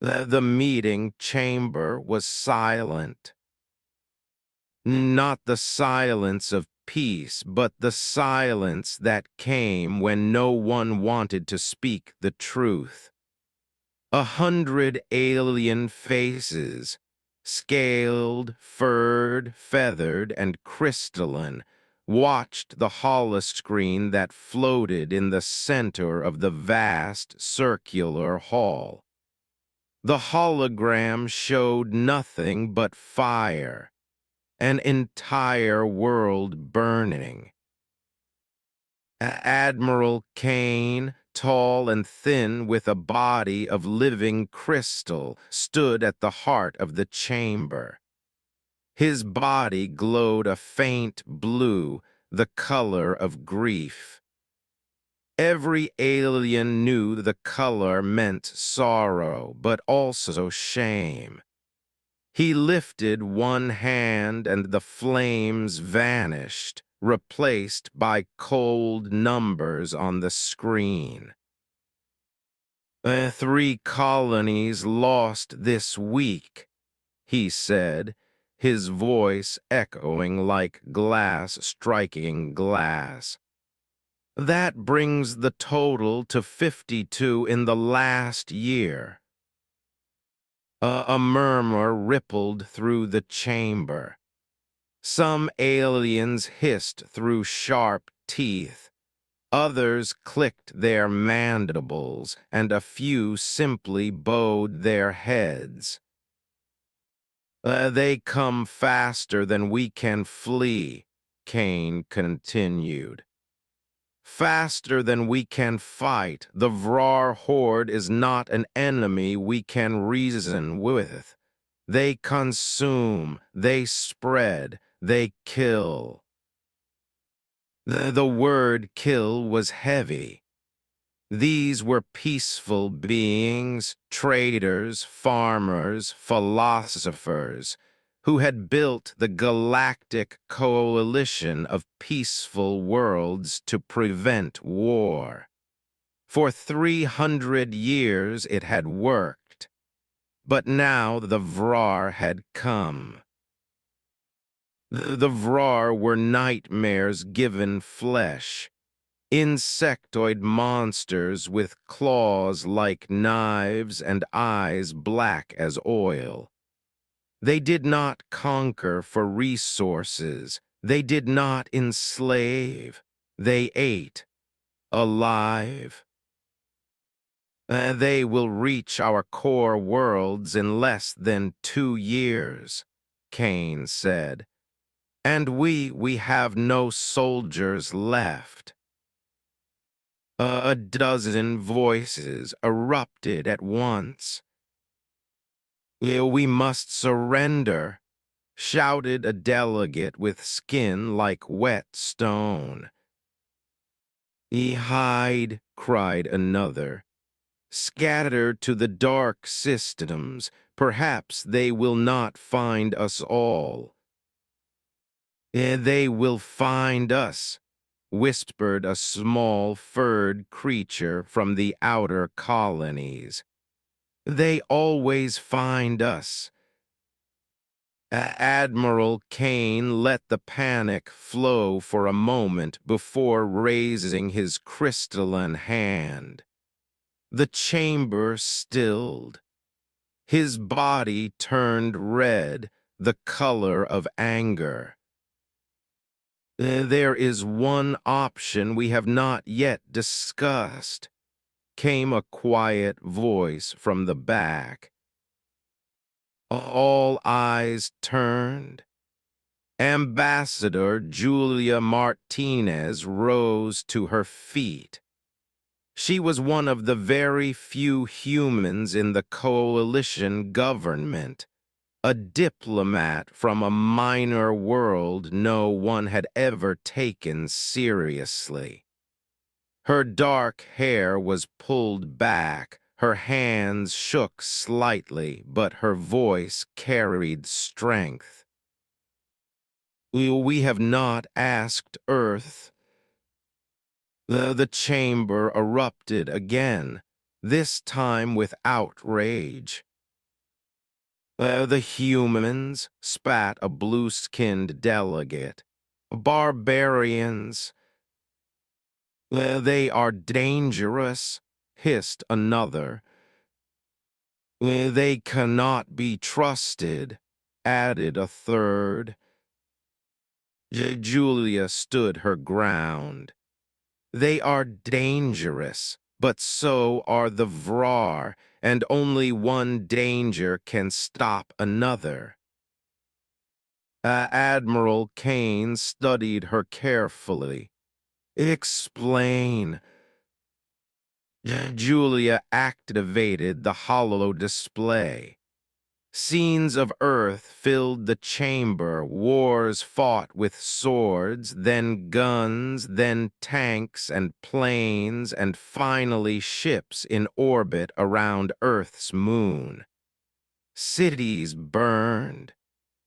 The meeting chamber was silent. Not the silence of peace, but the silence that came when no one wanted to speak the truth. 100 alien faces, scaled, furred, feathered, and crystalline, watched the holoscreen that floated in the center of the vast circular hall. The hologram showed nothing but fire, an entire world burning. Admiral Kane, tall and thin with a body of living crystal, stood at the heart of the chamber. His body glowed a faint blue, the color of grief. Every alien knew the color meant sorrow, but also shame. He lifted one hand and the flames vanished, replaced by cold numbers on the screen. 3 colonies lost this week, he said, his voice echoing like glass striking glass. That brings the total to 52 in the last year. A murmur rippled through the chamber. Some aliens hissed through sharp teeth. Others clicked their mandibles, and a few simply bowed their heads. They come faster than we can flee, Kane continued. Faster than we can fight. The Vrar horde is not an enemy we can reason with. They consume, they spread, they kill. The word kill was heavy. These were peaceful beings, traders, farmers, philosophers, who had built the Galactic coalition of peaceful worlds to prevent war. For 300 years it had worked, but now the Vrar had come. The Vrar were nightmares given flesh, insectoid monsters with claws like knives and eyes black as oil. They did not conquer for resources. They did not enslave. They ate, alive. They will reach our core worlds in less than 2 years, Kane said. And we have no soldiers left. A dozen voices erupted at once. We must surrender, shouted a delegate with skin like wet stone. Hide, cried another. Scatter to the dark systems. Perhaps they will not find us all. They will find us, whispered a small furred creature from the outer colonies. They always find us. Admiral Kane let the panic flow for a moment before raising his crystalline hand. The chamber stilled. His body turned red, the color of anger. There is one option we have not yet discussed, came a quiet voice from the back. All eyes turned. Ambassador Julia Martinez rose to her feet. She was one of the very few humans in the coalition government, a diplomat from a minor world no one had ever taken seriously. Her dark hair was pulled back, her hands shook slightly, but her voice carried strength. We have not asked Earth. The chamber erupted again, this time with outrage. The humans spat a blue-skinned delegate. Barbarians, they are dangerous, hissed another. They cannot be trusted, added a third. Julia stood her ground. They are dangerous, but so are the Vrar, and only one danger can stop another. Admiral Kane studied her carefully. Explain. Julia activated the holo display. Scenes of Earth filled the chamber, wars fought with swords, then guns, then tanks and planes, and finally ships in orbit around Earth's moon. Cities burned,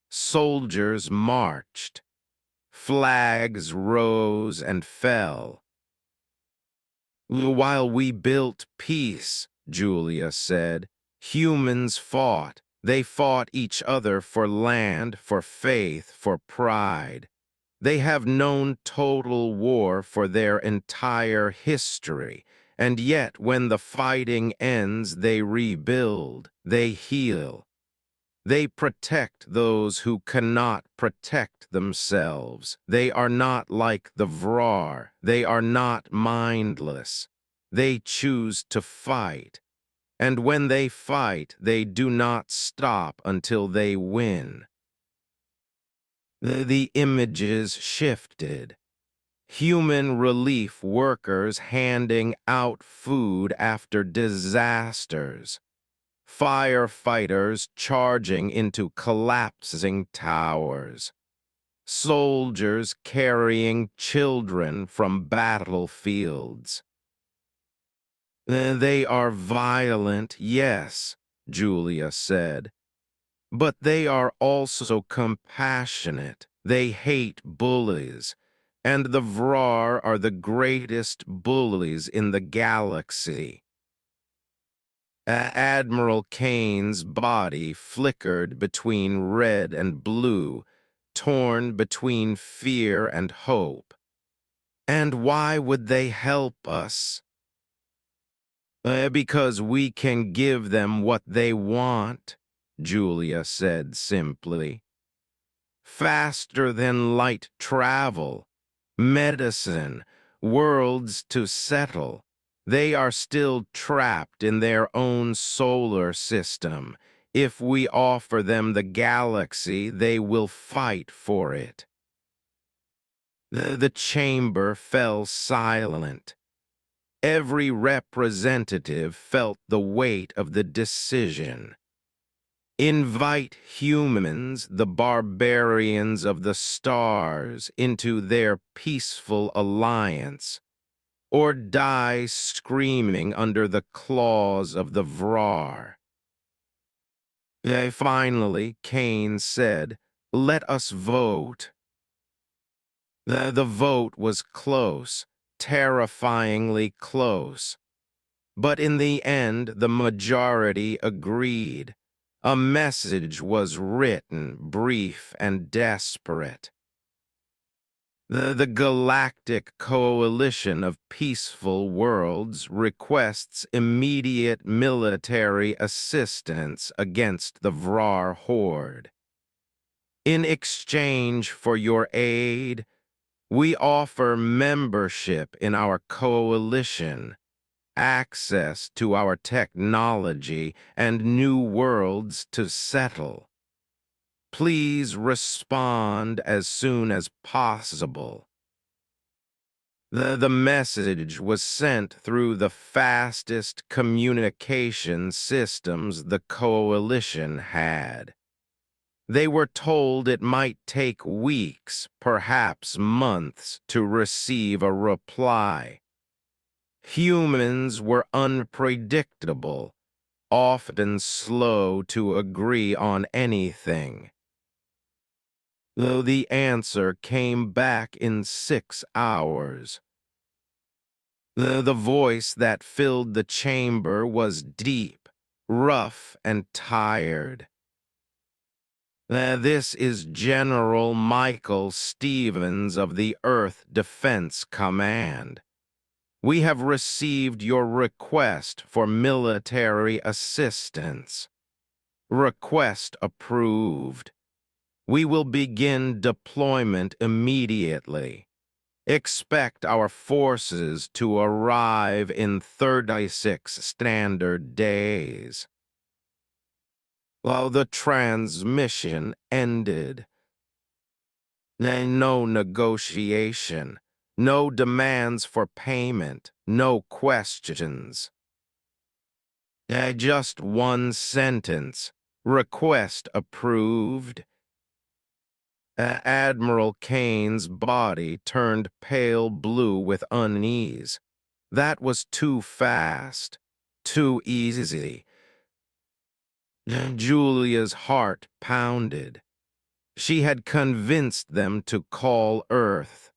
soldiers marched, flags rose and fell. While we built peace, Julia said, humans fought. They fought each other for land, for faith, for pride. They have known total war for their entire history, and yet when the fighting ends, they rebuild, they heal. They protect those who cannot protect themselves. They are not like the Vrar. They are not mindless. They choose to fight. And when they fight, they do not stop until they win. The images shifted. Human relief workers handing out food after disasters. Firefighters charging into collapsing towers. Soldiers carrying children from battlefields. They are violent, yes, Julia said, but they are also compassionate. They hate bullies, and the Vrar are the greatest bullies in the galaxy. Admiral Kane's body flickered between red and blue, torn between fear and hope. And why would they help us? Because we can give them what they want, Julia said simply. Faster than light travel, medicine, worlds to settle. They are still trapped in their own solar system. If we offer them the galaxy, they will fight for it. The chamber fell silent. Every representative felt the weight of the decision. Invite humans, the barbarians of the stars, into their peaceful alliance, or die screaming under the claws of the Vrar. Finally, Kane said, "Let us vote." The vote was close, terrifyingly close. But in the end, the majority agreed. A message was written, brief and desperate. The Galactic Coalition of Peaceful Worlds requests immediate military assistance against the Vrar Horde. In exchange for your aid, we offer membership in our coalition, access to our technology, and new worlds to settle. Please respond as soon as possible. The message was sent through the fastest communication systems the coalition had. They were told it might take weeks, perhaps months, to receive a reply. Humans were unpredictable, often slow to agree on anything. Though the answer came back in 6 hours. The voice that filled the chamber was deep, rough, and tired. This is General Michael Stevens of the Earth Defense Command. We have received your request for military assistance. Request approved. We will begin deployment immediately. Expect our forces to arrive in 36 standard days. While the transmission ended, no negotiation, no demands for payment, no questions. Just one sentence. Request approved. Admiral Kane's body turned pale blue with unease. That was too fast, too easy. Julia's heart pounded. She had convinced them to call Earth.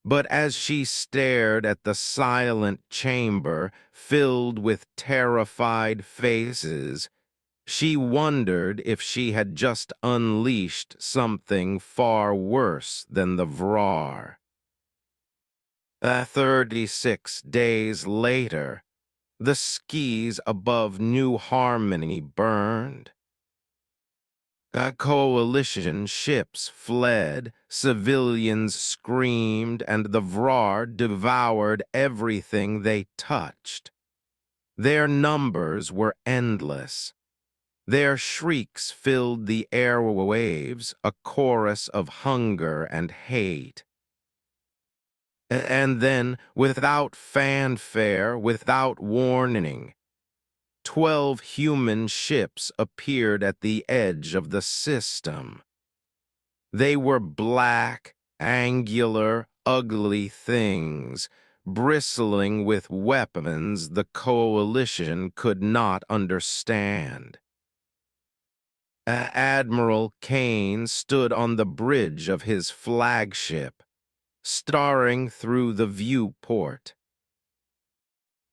But as she stared at the silent chamber filled with terrified faces, she wondered if she had just unleashed something far worse than the Vrar. 36 days later, the skis above New Harmony burned. Coalition ships fled, civilians screamed, and the Vrar devoured everything they touched. Their numbers were endless. Their shrieks filled the airwaves, a chorus of hunger and hate. And then, without fanfare, without warning, 12 human ships appeared at the edge of the system. They were black, angular, ugly things, bristling with weapons the Coalition could not understand. Admiral Kane stood on the bridge of his flagship, staring through the viewport.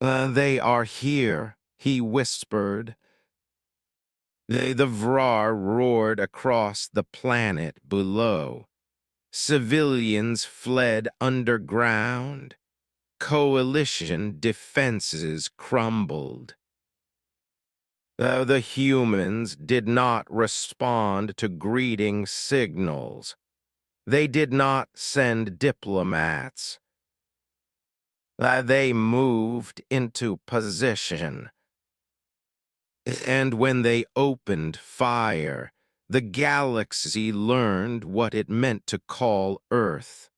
They are here, he whispered. The Vrar roared across the planet below. Civilians fled underground. Coalition defenses crumbled. The humans did not respond to greeting signals. They did not send diplomats. They moved into position. And when they opened fire, the galaxy learned what it meant to call Earth.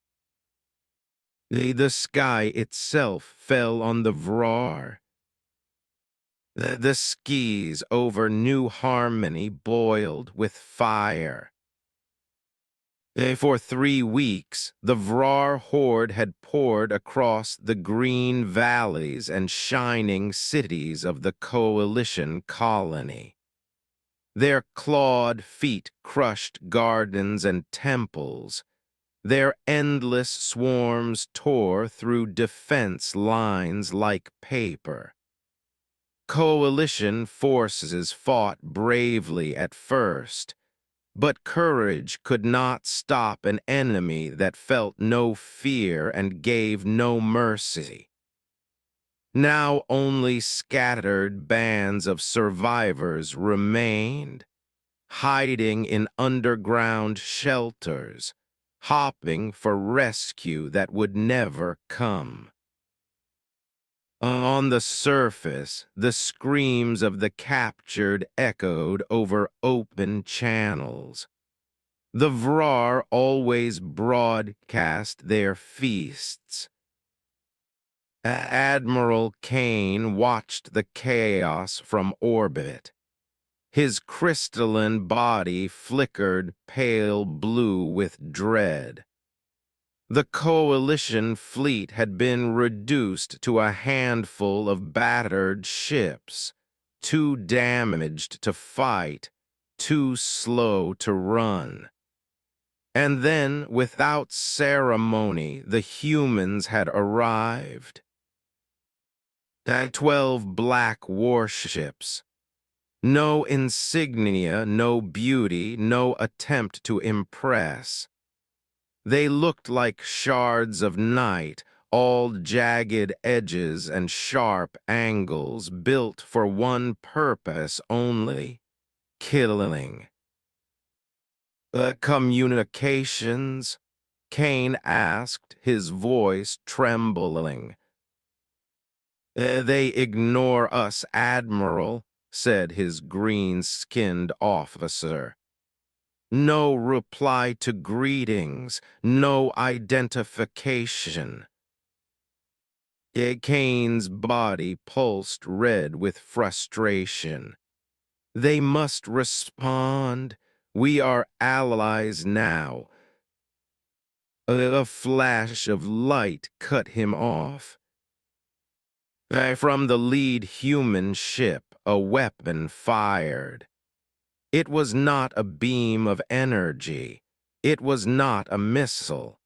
The sky itself fell on the Vrar. The skis over New Harmony boiled with fire. For 3 weeks, the Vrar horde had poured across the green valleys and shining cities of the Coalition colony. Their clawed feet crushed gardens and temples. Their endless swarms tore through defense lines like paper. Coalition forces fought bravely at first, but courage could not stop an enemy that felt no fear and gave no mercy. Now only scattered bands of survivors remained, hiding in underground shelters, hopping for rescue that would never come. On the surface, the screams of the captured echoed over open channels. The Vrar always broadcast their feasts. Admiral Kane watched the chaos from orbit. His crystalline body flickered pale blue with dread. The Coalition fleet had been reduced to a handful of battered ships, too damaged to fight, too slow to run. And then, without ceremony, the humans had arrived. 12 black warships, No insignia, no beauty, no attempt to impress. They looked like shards of night, all jagged edges and sharp angles, built for one purpose only: killing. Communications? Kane asked, his voice trembling. They ignore us, Admiral," said his green-skinned officer. "No reply to greetings, no identification." Kane's body pulsed red with frustration. "They must respond. We are allies now." A flash of light cut him off. From the lead human ship, a weapon fired. It was not a beam of energy. It was not a missile.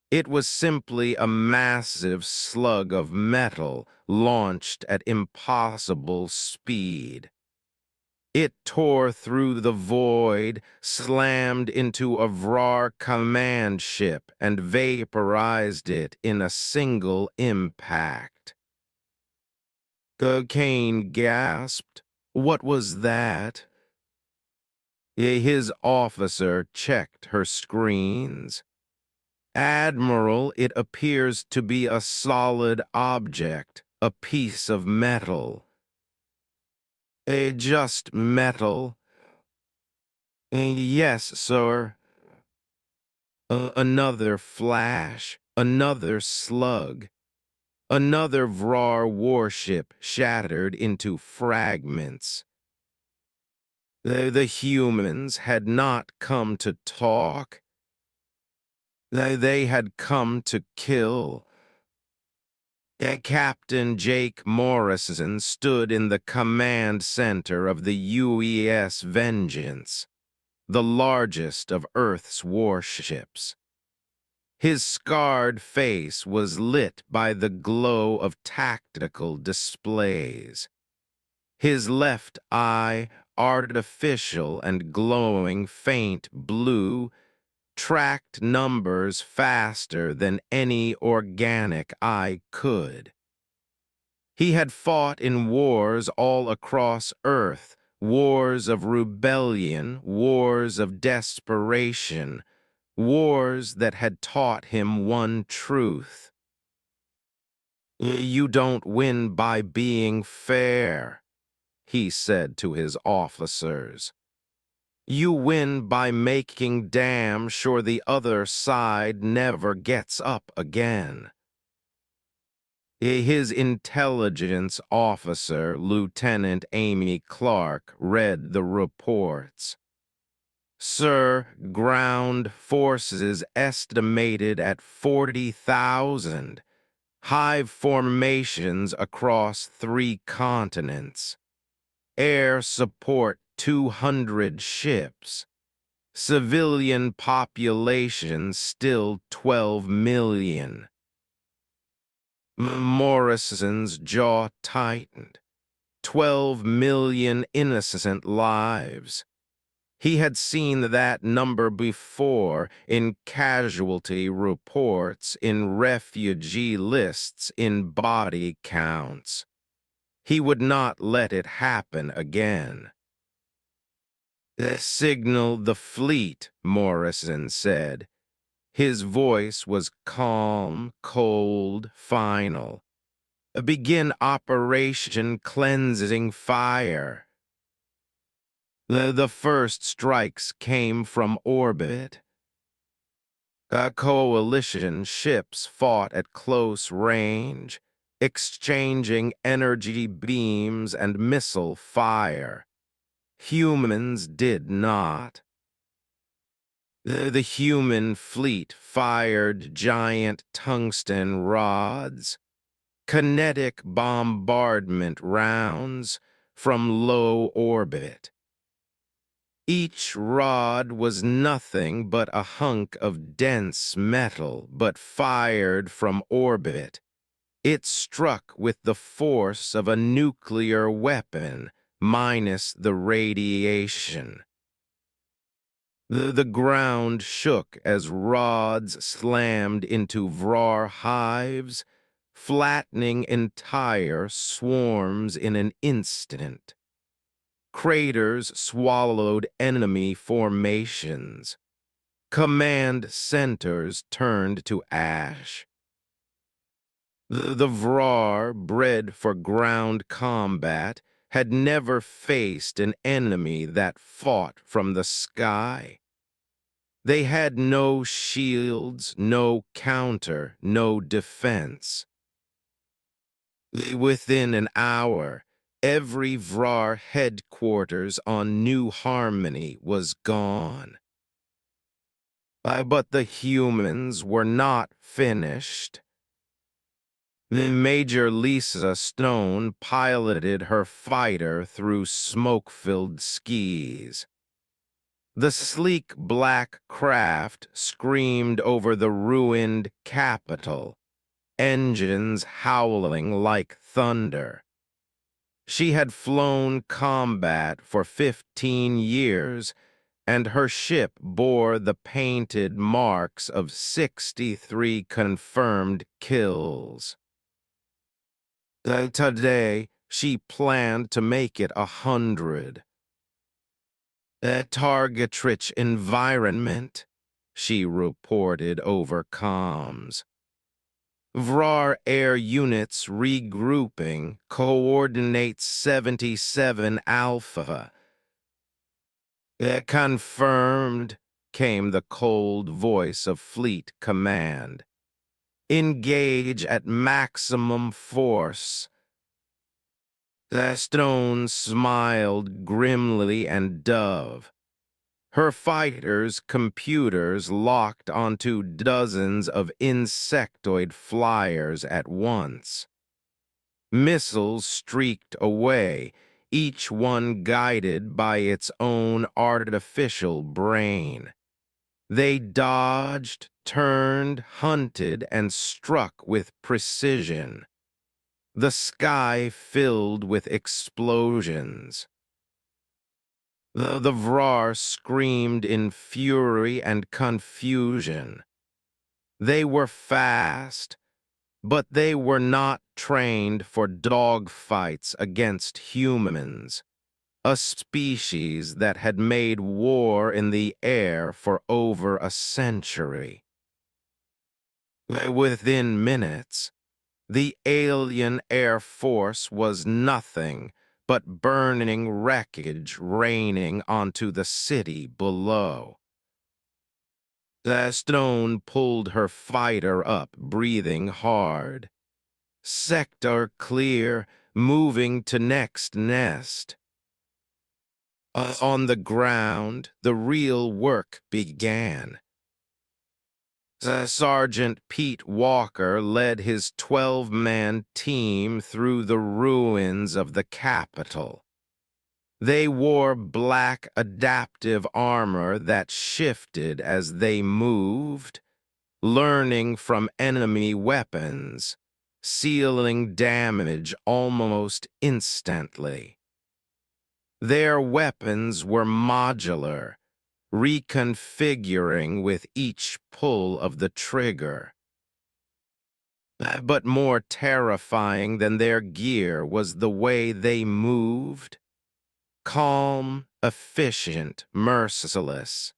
It was simply a massive slug of metal launched at impossible speed. It tore through the void, slammed into a Vrar command ship, and vaporized it in a single impact. Kane gasped. What was that? His officer checked her screens. "Admiral, it appears to be a solid object, a piece of metal." Just metal?" Yes, sir." Another flash, another slug. Another Vrar warship shattered into fragments. The humans had not come to talk. They had come to kill. Captain Jake Morrison stood in the command center of the UES Vengeance, the largest of Earth's warships. His scarred face was lit by the glow of tactical displays. His left eye, artificial and glowing faint blue, tracked numbers faster than any organic eye could. He had fought in wars all across Earth, wars of rebellion, wars of desperation, wars that had taught him one truth. "You don't win by being fair," he said to his officers. "You win by making damn sure the other side never gets up again." His intelligence officer, Lieutenant Amy Clark, read the reports. "Sir, ground forces estimated at 40,000. Hive formations across 3 continents. Air support 200 ships. Civilian population still 12 million. Morrison's jaw tightened. 12 million innocent lives. He had seen that number before in casualty reports, in refugee lists, in body counts. He would not let it happen again. "Signal the fleet," Morrison said. His voice was calm, cold, final. "Begin Operation Cleansing Fire." The first strikes came from orbit. Coalition ships fought at close range, exchanging energy beams and missile fire. Humans did not. The human fleet fired giant tungsten rods, kinetic bombardment rounds from low orbit. Each rod was nothing but a hunk of dense metal, but fired from orbit. It struck with the force of a nuclear weapon, minus the radiation. The ground shook as rods slammed into Vrar hives, flattening entire swarms in an instant. Craters swallowed enemy formations. Command centers turned to ash. The Vrar, bred for ground combat, had never faced an enemy that fought from the sky. They had no shields, no counter, no defense. Within an hour, every Vrar headquarters on New Harmony was gone. But the humans were not finished. Major Lisa Stone piloted her fighter through smoke-filled skis. The sleek black craft screamed over the ruined capital, engines howling like thunder. She had flown combat for 15 years, and her ship bore the painted marks of 63 confirmed kills. Today, she planned to make it 100. A target-rich environment, she reported over comms. Vrar air units regrouping, coordinates 77 Alpha. Confirmed, came the cold voice of Fleet Command. Engage at maximum force. The Stone smiled grimly and dove. Her fighters' computers locked onto dozens of insectoid flyers at once. Missiles streaked away, each one guided by its own artificial brain. They dodged, turned, hunted, and struck with precision. The sky filled with explosions. The Vrar screamed in fury and confusion. They were fast, but they were not trained for dogfights against humans, a species that had made war in the air for over a century. Within minutes, the alien Air Force was nothing but burning wreckage raining onto the city below. The Stone pulled her fighter up, breathing hard. Sector clear, moving to next nest. On the ground, the real work began. Sergeant Pete Walker led his 12-man team through the ruins of the capital. They wore black adaptive armor that shifted as they moved, learning from enemy weapons, sealing damage almost instantly. Their weapons were modular, reconfiguring with each pull of the trigger. But more terrifying than their gear was the way they moved. Calm, efficient, merciless.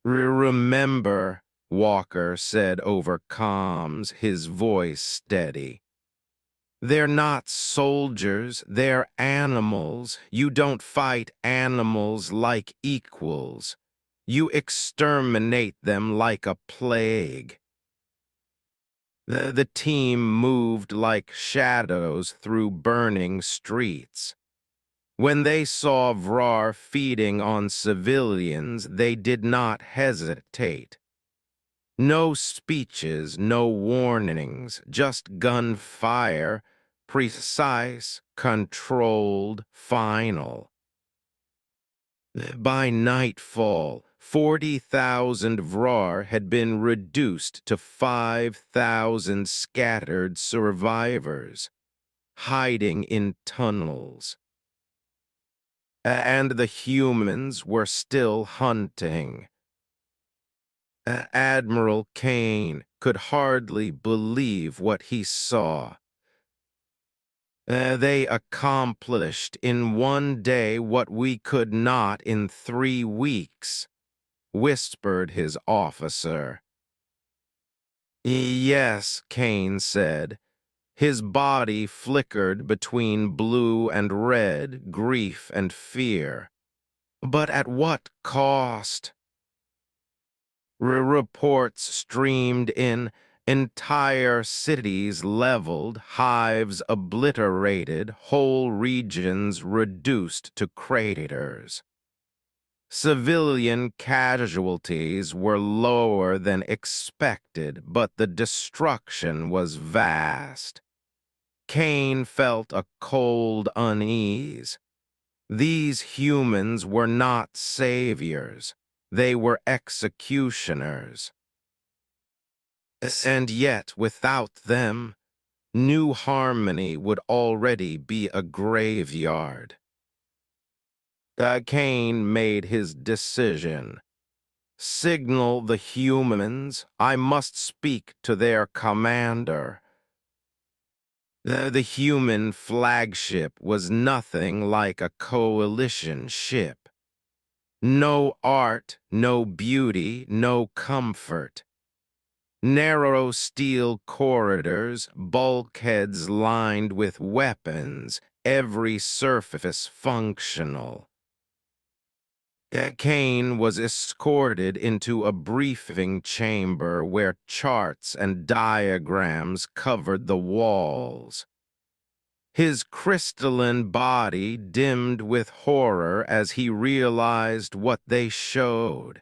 Remember, Walker said over comms, his voice steady. They're not soldiers, they're animals. You don't fight animals like equals. You exterminate them like a plague. The team moved like shadows through burning streets. When they saw Vrar feeding on civilians, they did not hesitate. No speeches, no warnings, just gunfire, precise, controlled, final. By nightfall, 40,000 Vrar had been reduced to 5,000 scattered survivors, hiding in tunnels, and the humans were still hunting. Admiral Kane could hardly believe what he saw. They accomplished in one day what we could not in 3 weeks, whispered his officer. Yes, Kane said. His body flickered between blue and red, grief and fear. But at what cost? Reports streamed in, entire cities leveled, hives obliterated, whole regions reduced to craters. Civilian casualties were lower than expected, but the destruction was vast. Kane felt a cold unease. These humans were not saviors. They were executioners. And yet, without them, New Harmony would already be a graveyard. Kane made his decision. Signal the humans. I must speak to their commander. The human flagship was nothing like a coalition ship. No art, no beauty, no comfort. Narrow steel corridors, bulkheads lined with weapons, every surface functional. Kane was escorted into a briefing chamber where charts and diagrams covered the walls. His crystalline body dimmed with horror as he realized what they showed.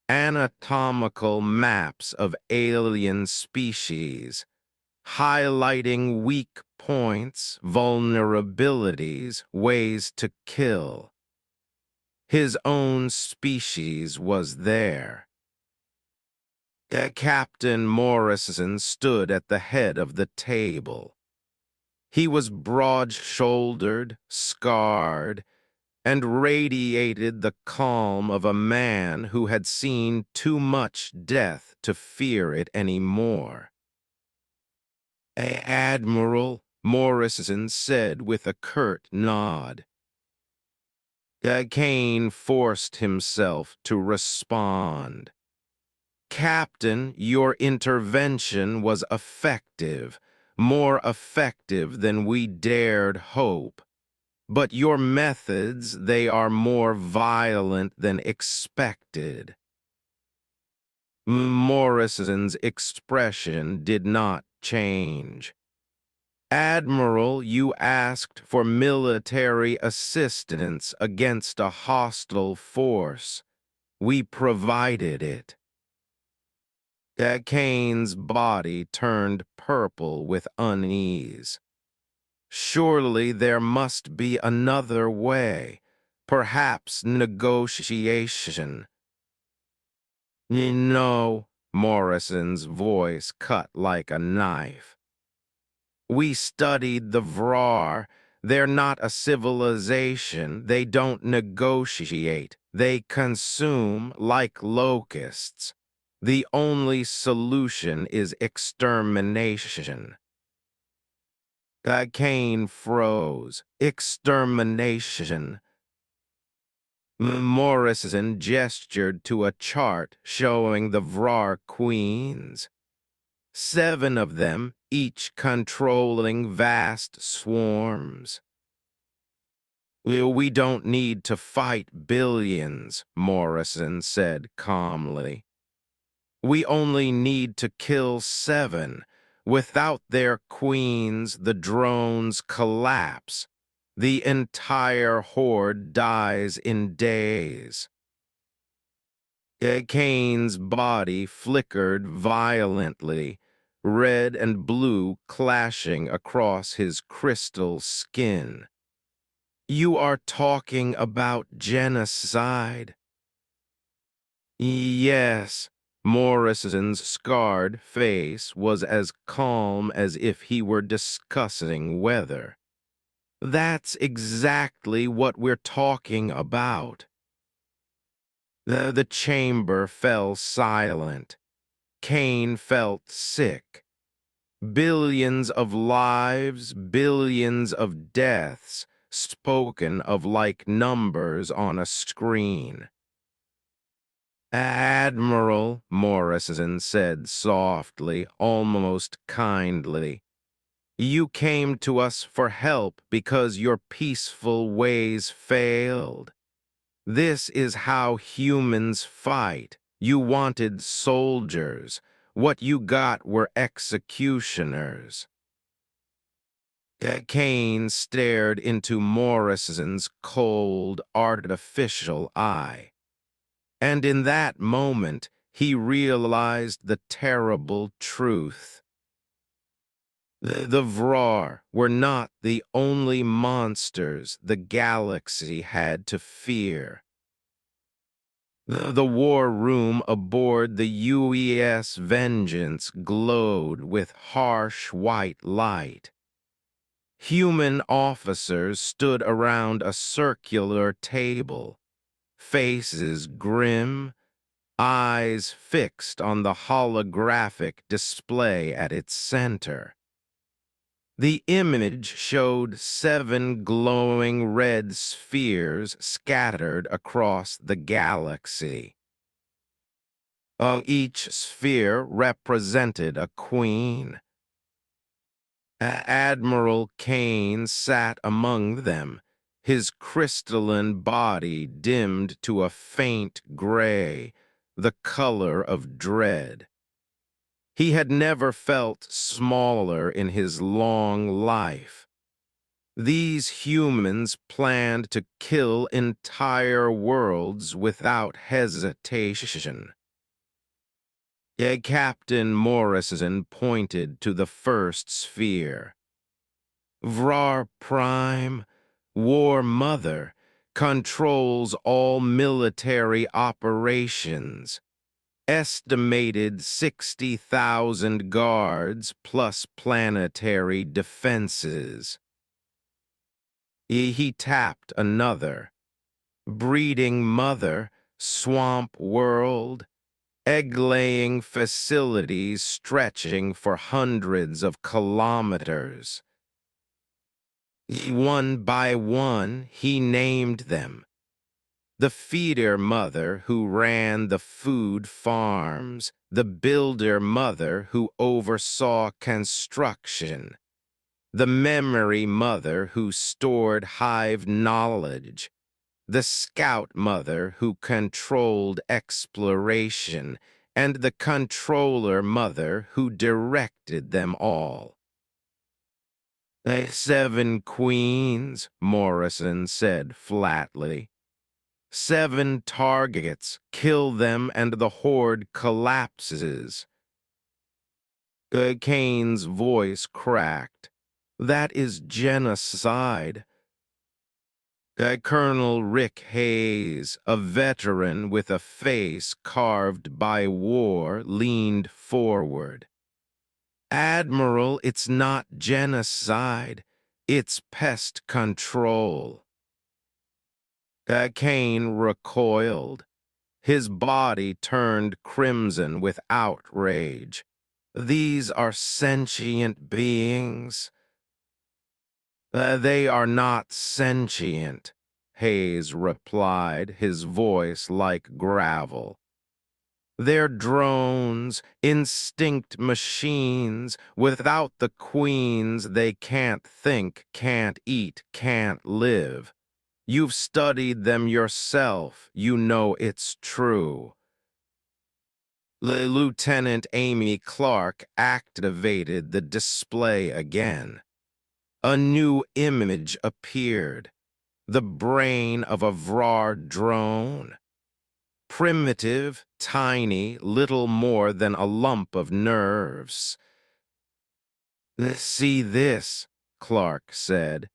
Anatomical maps of alien species, highlighting weak points, vulnerabilities, ways to kill. His own species was there. Captain Morrison stood at the head of the table. He was broad-shouldered, scarred, and radiated the calm of a man who had seen too much death to fear it any more. Admiral, Morrison said with a curt nod. Kane forced himself to respond. Captain, your intervention was effective, more effective than we dared hope. But your methods, they are more violent than expected. Morrison's expression did not change. Admiral, you asked for military assistance against a hostile force. We provided it. Kane's body turned purple with unease. Surely there must be another way, perhaps negotiation. No, Morrison's voice cut like a knife. We studied the Vrar. They're not a civilization. They don't negotiate. They consume like locusts. The only solution is extermination. Kane froze. Extermination. Morrison gestured to a chart showing the Vrar queens. 7 of them, each controlling vast swarms. We don't need to fight billions, Morrison said calmly. We only need to kill 7. Without their queens, the drones collapse. The entire horde dies in days. Kane's body flickered violently, red and blue clashing across his crystal skin. You are talking about genocide? Yes. Morrison's scarred face was as calm as if he were discussing weather. That's exactly what we're talking about. The chamber fell silent. Kane felt sick. Billions of lives, billions of deaths, spoken of like numbers on a screen. Admiral, Morrison said softly, almost kindly. You came to us for help because your peaceful ways failed. This is how humans fight. You wanted soldiers. What you got were executioners. Kane stared into Morrison's cold, artificial eye. And in that moment, he realized the terrible truth. The Vrar were not the only monsters the galaxy had to fear. The war room aboard the UES Vengeance glowed with harsh white light. Human officers stood around a circular table, faces grim, eyes fixed on the holographic display at its center. The image showed 7 glowing red spheres scattered across the galaxy. Each sphere represented a queen. Admiral Kane sat among them, his crystalline body dimmed to a faint gray, the color of dread. He had never felt smaller in his long life. These humans planned to kill entire worlds without hesitation. Captain Morrison pointed to the first sphere. Vrar Prime, War Mother, controls all military operations. Estimated 60,000 guards plus planetary defenses. He tapped another. Breeding Mother, Swamp World, egg-laying facilities stretching for hundreds of kilometers. One by one, he named them. The feeder mother who ran the food farms, the builder mother who oversaw construction, the memory mother who stored hive knowledge, the scout mother who controlled exploration, and the controller mother who directed them all. 7 queens, Morrison said flatly. 7 targets, kill them and the horde collapses. Kane's voice cracked. That is genocide. Colonel Rick Hayes, a veteran with a face carved by war, leaned forward. Admiral, it's not genocide. It's pest control. Kane recoiled. His body turned crimson with outrage. These are sentient beings. They are not sentient, Hayes replied, his voice like gravel. They're drones, instinct machines. Without the queens, they can't think, can't eat, can't live. You've studied them yourself. You know it's true. Lieutenant Amy Clark activated the display again. A new image appeared. The brain of a Vrar drone. Primitive, tiny, little more than a lump of nerves. See this, Clark said.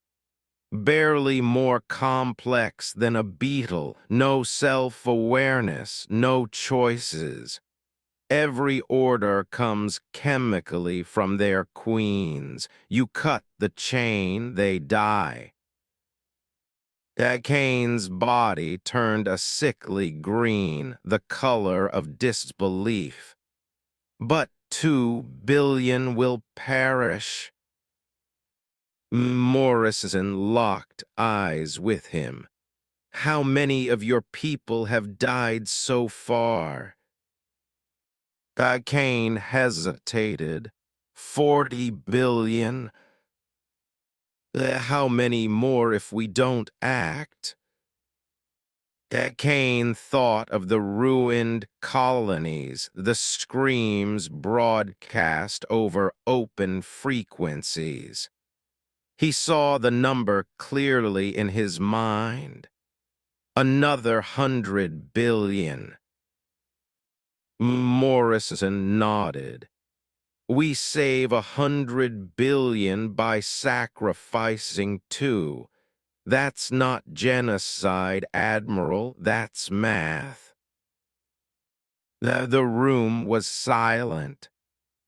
Barely more complex than a beetle, no self-awareness, no choices. Every order comes chemically from their queens. You cut the chain, they die. Cain's body turned a sickly green, the color of disbelief. But 2 billion will perish. Morrison locked eyes with him. How many of your people have died so far? Cain hesitated. 40 billion. How many more if we don't act? Cain thought of the ruined colonies, the screams broadcast over open frequencies. He saw the number clearly in his mind. Another 100 billion. Morrison nodded. We save 100 billion by sacrificing two. That's not genocide, Admiral, that's math. The room was silent.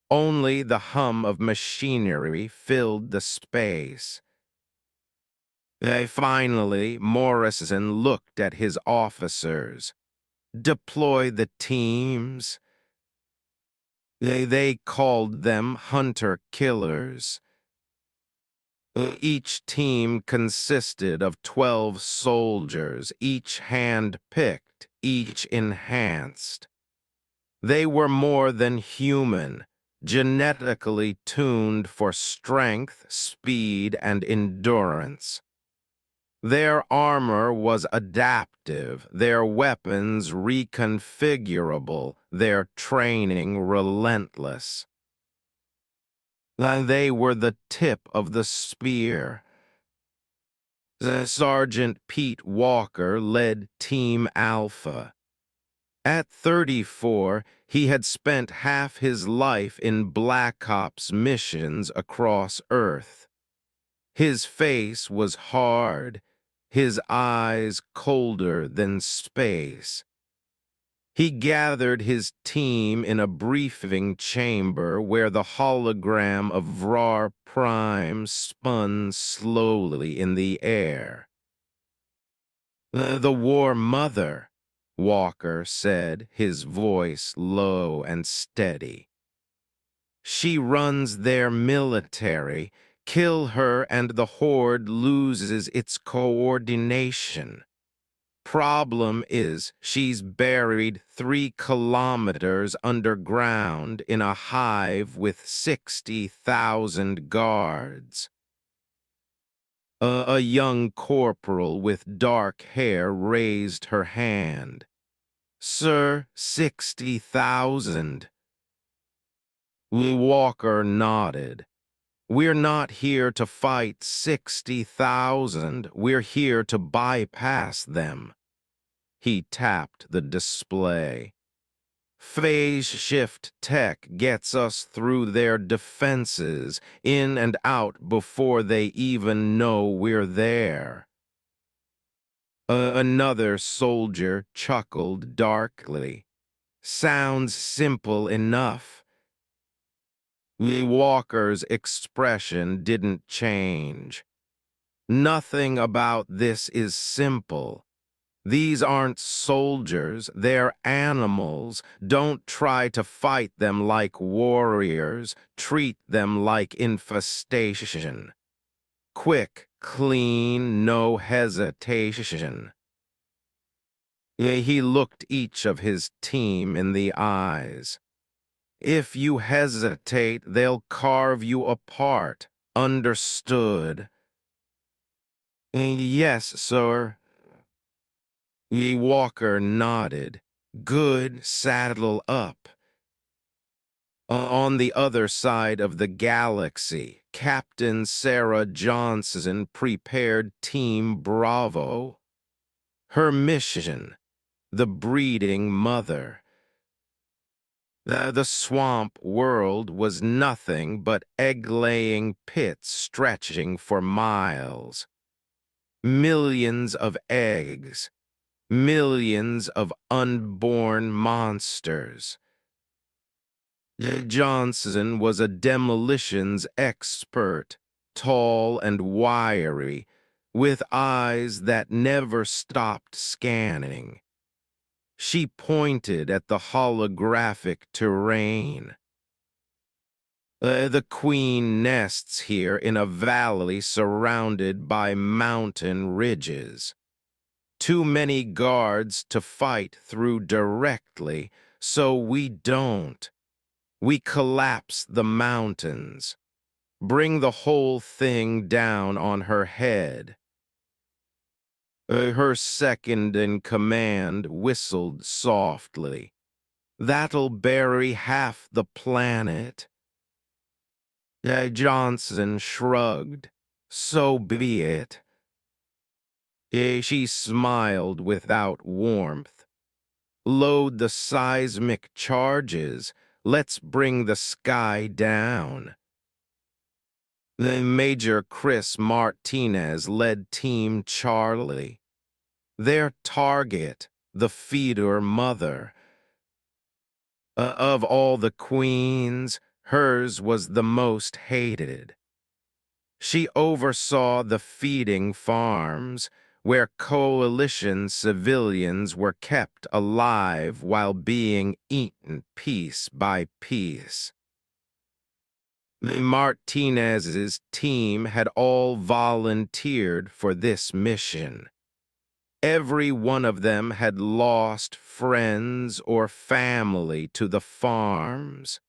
Only the hum of machinery filled the space. Finally, Morrison looked at his officers. Deploy the teams. They called them hunter-killers. Each team consisted of 12 soldiers, each hand-picked, each enhanced. They were more than human, genetically tuned for strength, speed, and endurance. Their armor was adaptive, their weapons reconfigurable, their training relentless. They were the tip of the spear. Sergeant Pete Walker led Team Alpha. At 34, he had spent half his life in Black Ops missions across Earth. His face was hard, his eyes colder than space. He gathered his team in a briefing chamber where the hologram of Vrar Prime spun slowly in the air. The War Mother, Walker said, his voice low and steady. She runs their military. Kill her and the Horde loses its coordination. Problem is, she's buried 3 kilometers underground in a hive with 60,000 guards. A young corporal with dark hair raised her hand. Sir, 60,000. Walker nodded. We're not here to fight 60,000. We're here to bypass them. He tapped the display. Phase shift tech gets us through their defenses, in and out before they even know we're there. Another soldier chuckled darkly. Sounds simple enough. Walker's expression didn't change. Nothing about this is simple. These aren't soldiers, they're animals. Don't try to fight them like warriors. Treat them like infestation. Quick, clean, no hesitation. He looked each of his team in the eyes. If you hesitate, they'll carve you apart. Understood? Yes, sir. Walker nodded. Good, saddle up. On the other side of the galaxy, Captain Sarah Johnson prepared Team Bravo. Her mission, the breeding mother. The swamp world was nothing but egg-laying pits stretching for miles. Millions of eggs, millions of unborn monsters. Johnson was a demolitions expert, tall and wiry, with eyes that never stopped scanning. She pointed at the holographic terrain. The queen nests here in a valley surrounded by mountain ridges. Too many guards to fight through directly, so we don't. We collapse the mountains, bring the whole thing down on her head. Her second in command whistled softly. That'll bury half the planet. Johnson shrugged. So be it. She smiled without warmth. Load the seismic charges. Let's bring the sky down. Major Chris Martinez led Team Charlie. Their target, the feeder mother. Of all the queens, hers was the most hated. She oversaw the feeding farms, where coalition civilians were kept alive while being eaten piece by piece. Martinez's team had all volunteered for this mission. Every one of them had lost friends or family to the farms.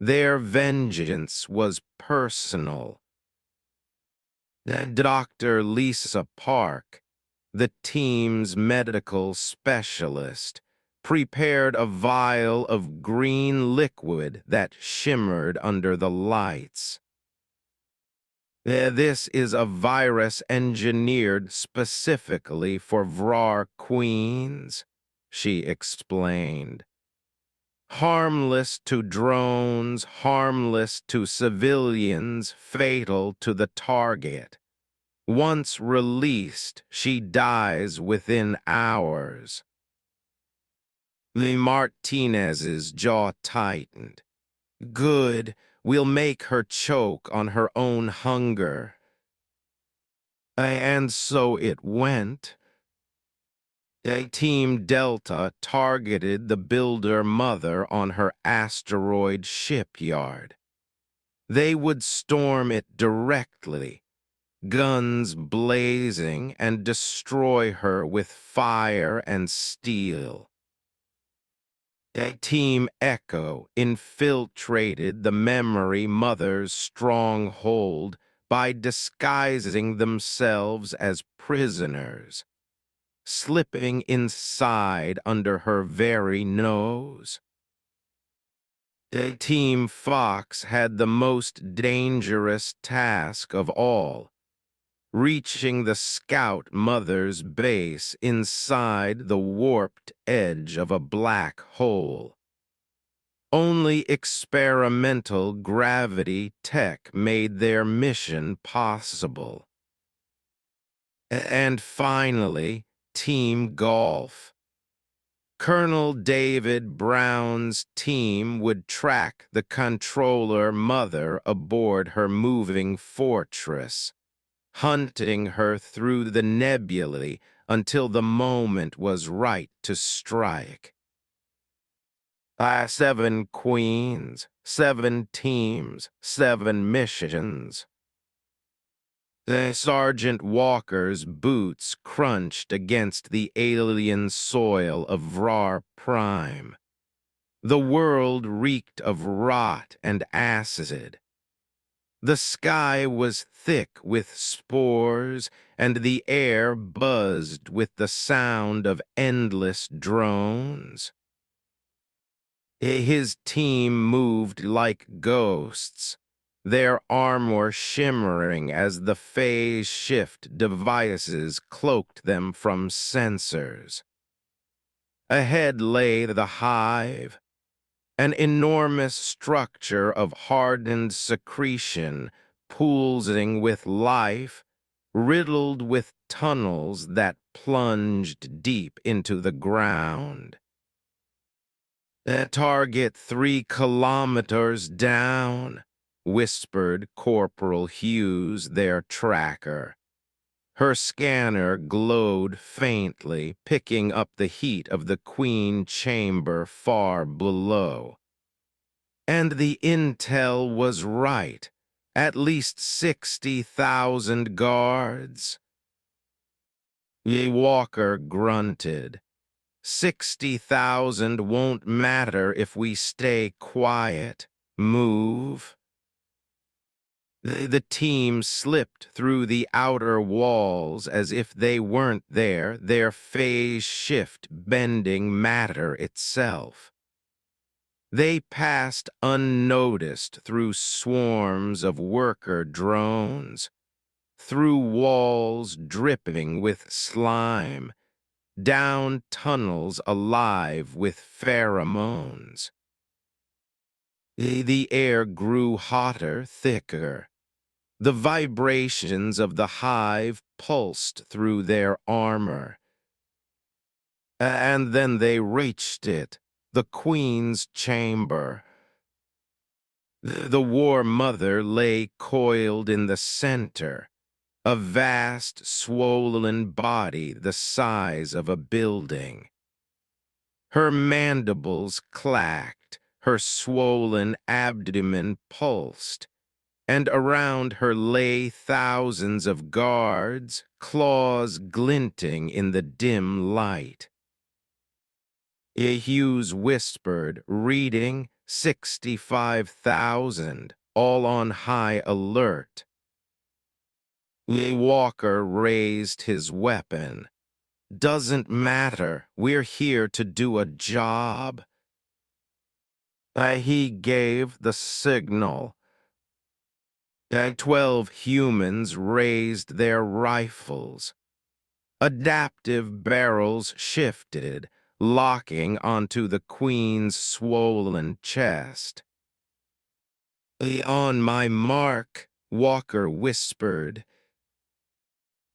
Their vengeance was personal. Dr. Lisa Park, the team's medical specialist, prepared a vial of green liquid that shimmered under the lights. This is a virus engineered specifically for Vrar Queens, she explained. Harmless to drones, harmless to civilians, fatal to the target. Once released, she dies within hours. The Martinez's jaw tightened. Good, we'll make her choke on her own hunger. And so it went. Team Delta targeted the builder mother on her asteroid shipyard. They would storm it directly, guns blazing, and destroy her with fire and steel. Team Echo infiltrated the memory mother's stronghold by disguising themselves as prisoners, slipping inside under her very nose. Team Fox had the most dangerous task of all, reaching the Scout Mother's base inside the warped edge of a black hole. Only experimental gravity tech made their mission possible. And finally, Team Golf. Colonel David Brown's team would track the controller mother aboard her moving fortress, hunting her through the nebulae until the moment was right to strike. 7 queens, 7 teams, 7 missions. Sergeant Walker's boots crunched against the alien soil of Vrar Prime. The world reeked of rot and acid. The sky was thick with spores, and the air buzzed with the sound of endless drones. His team moved like ghosts, their armor shimmering as the phase shift devices cloaked them from sensors. Ahead lay the hive, an enormous structure of hardened secretion pulsing with life, riddled with tunnels that plunged deep into the ground. Target 3 kilometers down, whispered Corporal Hughes, their tracker. Her scanner glowed faintly, picking up the heat of the Queen chamber far below. And the intel was right. At least 60,000 guards. Ye Walker grunted. 60,000 won't matter if we stay quiet. Move. The team slipped through the outer walls as if they weren't there, their phase shift bending matter itself. They passed unnoticed through swarms of worker drones, through walls dripping with slime, down tunnels alive with pheromones. The air grew hotter, thicker. The vibrations of the hive pulsed through their armor. And then they reached it, the Queen's chamber. The War Mother lay coiled in the center, a vast, swollen body the size of a building. Her mandibles clacked, her swollen abdomen pulsed, and around her lay thousands of guards, claws glinting in the dim light. Hughes whispered, reading 65,000, all on high alert. Walker raised his weapon. Doesn't matter, we're here to do a job. He gave the signal. 12 humans raised their rifles. Adaptive barrels shifted, locking onto the Queen's swollen chest. On my mark, Walker whispered.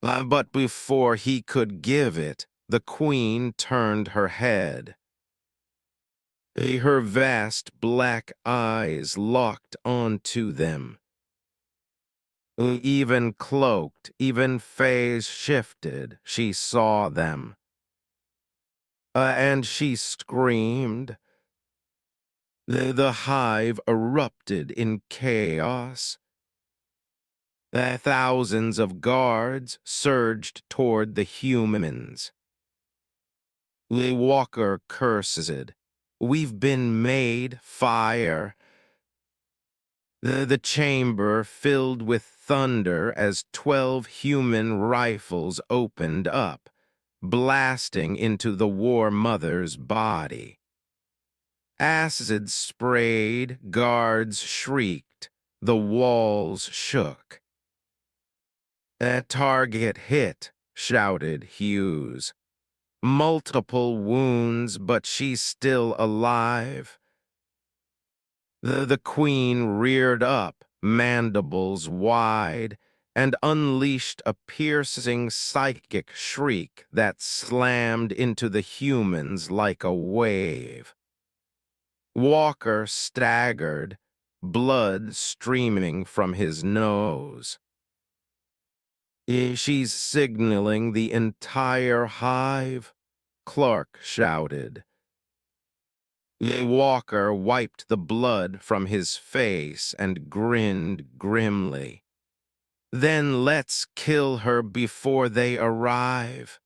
But before he could give it, the Queen turned her head. Her vast black eyes locked onto them. Even cloaked, even phase shifted, she saw them. And she screamed. The hive erupted in chaos. Thousands of guards surged toward the humans. Walker cursed. We've been made fire. The chamber filled with thunder as 12 human rifles opened up, blasting into the War Mother's body. Acid sprayed, guards shrieked, the walls shook. A target hit, shouted Hughes. Multiple wounds, but she's still alive. The Queen reared up, mandibles wide, and unleashed a piercing psychic shriek that slammed into the humans like a wave. Walker staggered, blood streaming from his nose. She's signaling the entire hive, Clark shouted. Walker wiped the blood from his face and grinned grimly. Then let's kill her before they arrive.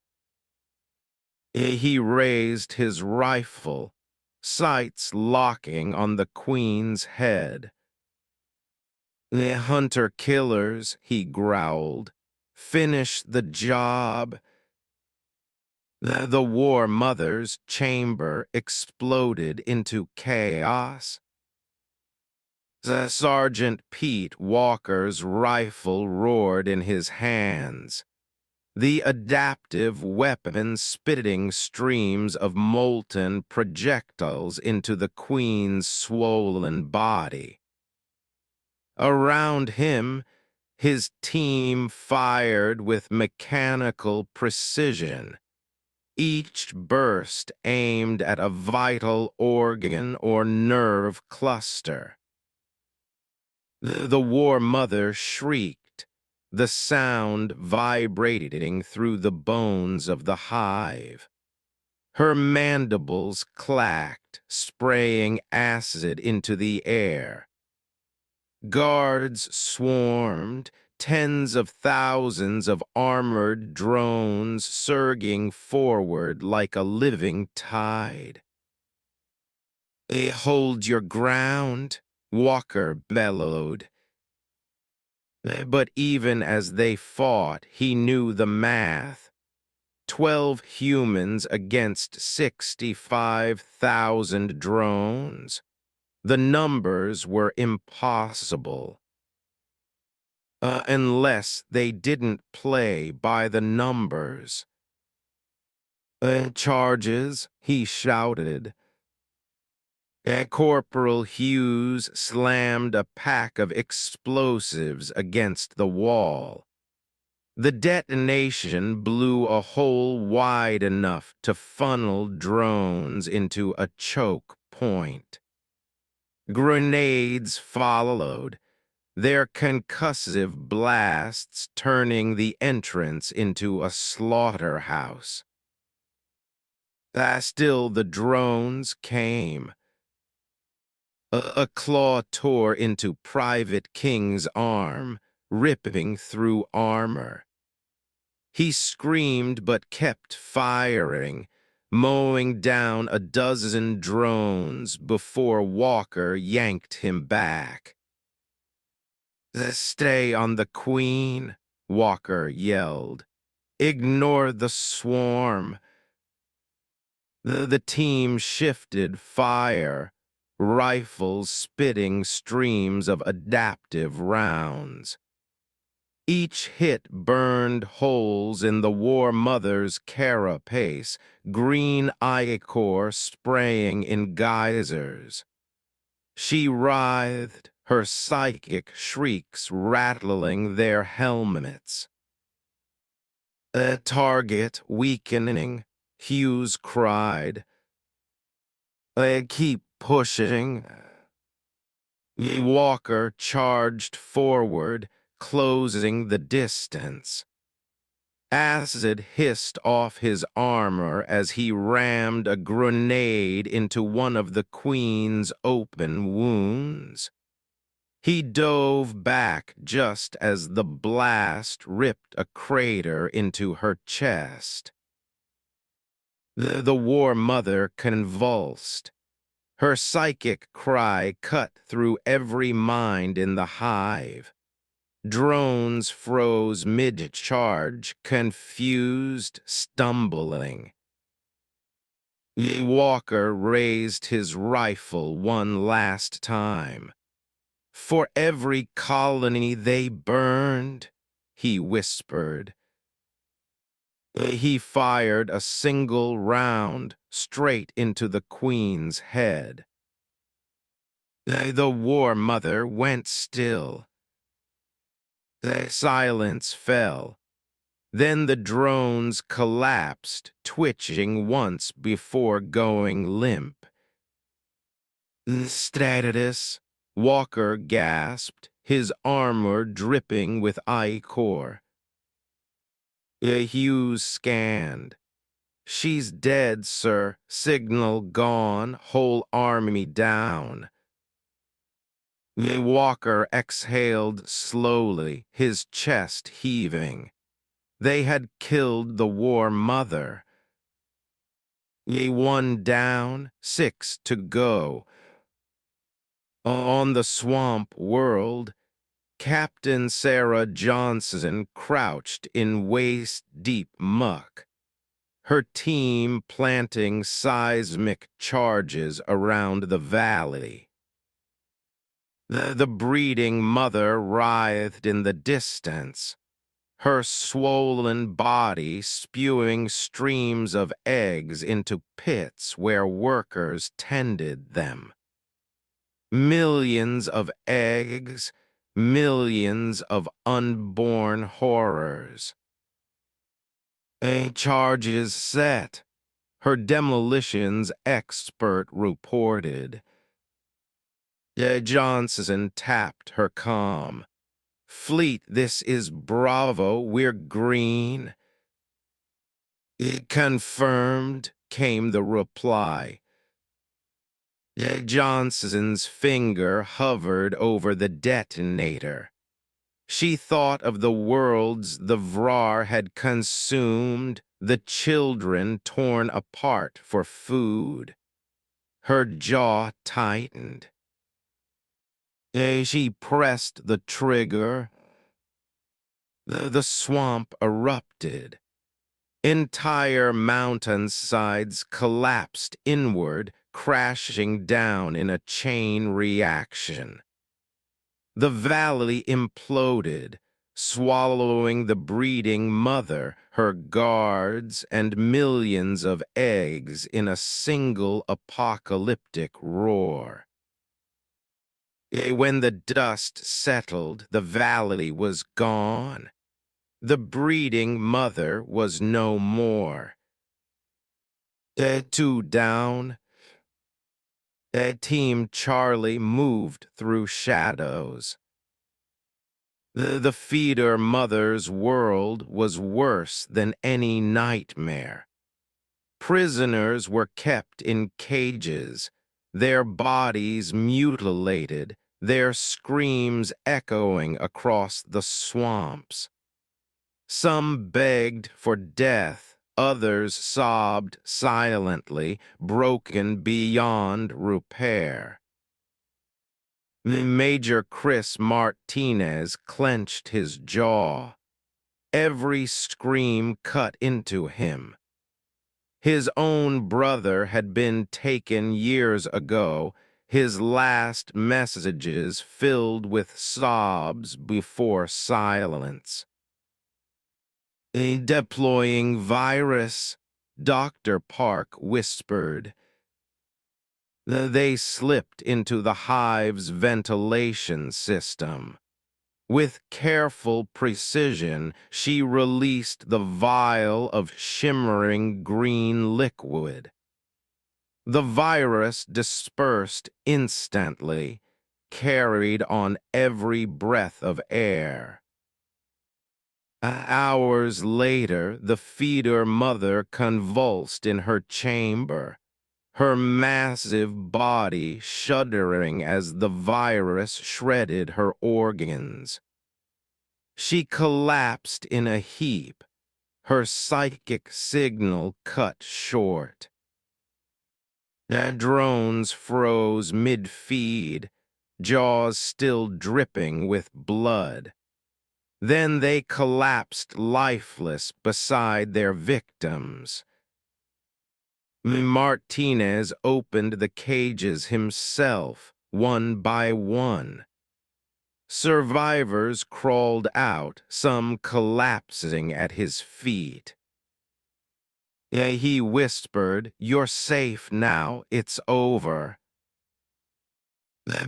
He raised his rifle, sights locking on the Queen's head. The hunter-killers, he growled. Finish the job. The War Mother's chamber exploded into chaos. Sergeant Pete Walker's rifle roared in his hands, the adaptive weapon spitting streams of molten projectiles into the Queen's swollen body. Around him, his team fired with mechanical precision. each burst aimed at a vital organ or nerve cluster. The war mother shrieked, the sound vibrating through the bones of the hive. Her mandibles clacked, spraying acid into the air. Guards swarmed, tens of thousands of armored drones surging forward like a living tide. "Hold your ground," Walker bellowed. But even as they fought, he knew the math. 12 humans against 65,000 drones. The numbers were impossible. Unless they didn't play by the numbers. "Charges," he shouted. Corporal Hughes slammed a pack of explosives against the wall. The detonation blew a hole wide enough to funnel drones into a choke point. Grenades followed, their concussive blasts turning the entrance into a slaughterhouse. Still the drones came. A claw tore into Private King's arm, ripping through armor. He screamed but kept firing, mowing down a dozen drones before Walker yanked him back. "Stay on the Queen," Walker yelled. "Ignore the swarm." The team shifted fire, rifles spitting streams of adaptive rounds. Each hit burned holes in the war mother's carapace, green ichor spraying in geysers. She writhed, her psychic shrieks rattling their helmets. "A target weakening," Hughes cried. "Keep pushing." Walker charged forward, closing the distance. Acid hissed off his armor as he rammed a grenade into one of the Queen's open wounds. He dove back just as the blast ripped a crater into her chest. The war mother convulsed. Her psychic cry cut through every mind in the hive. Drones froze mid-charge, confused, stumbling. Walker raised his rifle one last time. "For every colony they burned," he whispered. He fired a single round straight into the Queen's head. The war mother went still. The silence fell. Then the drones collapsed, twitching once before going limp. "Stratus," Walker gasped, his armor dripping with ichor. Hughes scanned. "She's dead, sir. Signal gone, whole army down." Walker exhaled slowly, his chest heaving. They had killed the war mother. One down, 6 to go. On the swamp world, Captain Sarah Johnson crouched in waist-deep muck, her team planting seismic charges around the valley. The breeding mother writhed in the distance, her swollen body spewing streams of eggs into pits where workers tended them. Millions of eggs, millions of unborn horrors. "Charges set," her demolitions expert reported. Johnson tapped her comm. "Fleet, this is Bravo, we're green." "Confirmed," came the reply. Johnson's finger hovered over the detonator. She thought of the worlds the Vrar had consumed, the children torn apart for food. Her jaw tightened. She pressed the trigger. The swamp erupted. Entire mountainsides collapsed inward, crashing down in a chain reaction. The valley imploded, swallowing the breeding mother, her guards, and millions of eggs in a single apocalyptic roar. When the dust settled, the valley was gone. The breeding mother was no more. Two down. Team Charlie moved through shadows. The feeder mother's world was worse than any nightmare. Prisoners were kept in cages, their bodies mutilated, their screams echoing across the swamps. Some begged for death, others sobbed silently, broken beyond repair. Major Chris Martinez clenched his jaw. Every scream cut into him. His own brother had been taken years ago, his last messages filled with sobs before silence. "Deploying virus," Dr. Park whispered. They slipped into the hive's ventilation system. With careful precision, she released the vial of shimmering green liquid. The virus dispersed instantly, carried on every breath of air. Hours later, the feeder mother convulsed in her chamber, her massive body shuddering as the virus shredded her organs. She collapsed in a heap, her psychic signal cut short. Drones froze mid-feed, jaws still dripping with blood. Then they collapsed lifeless beside their victims. Martinez opened the cages himself, one by one. Survivors crawled out, some collapsing at his feet. He whispered, "You're safe now, it's over."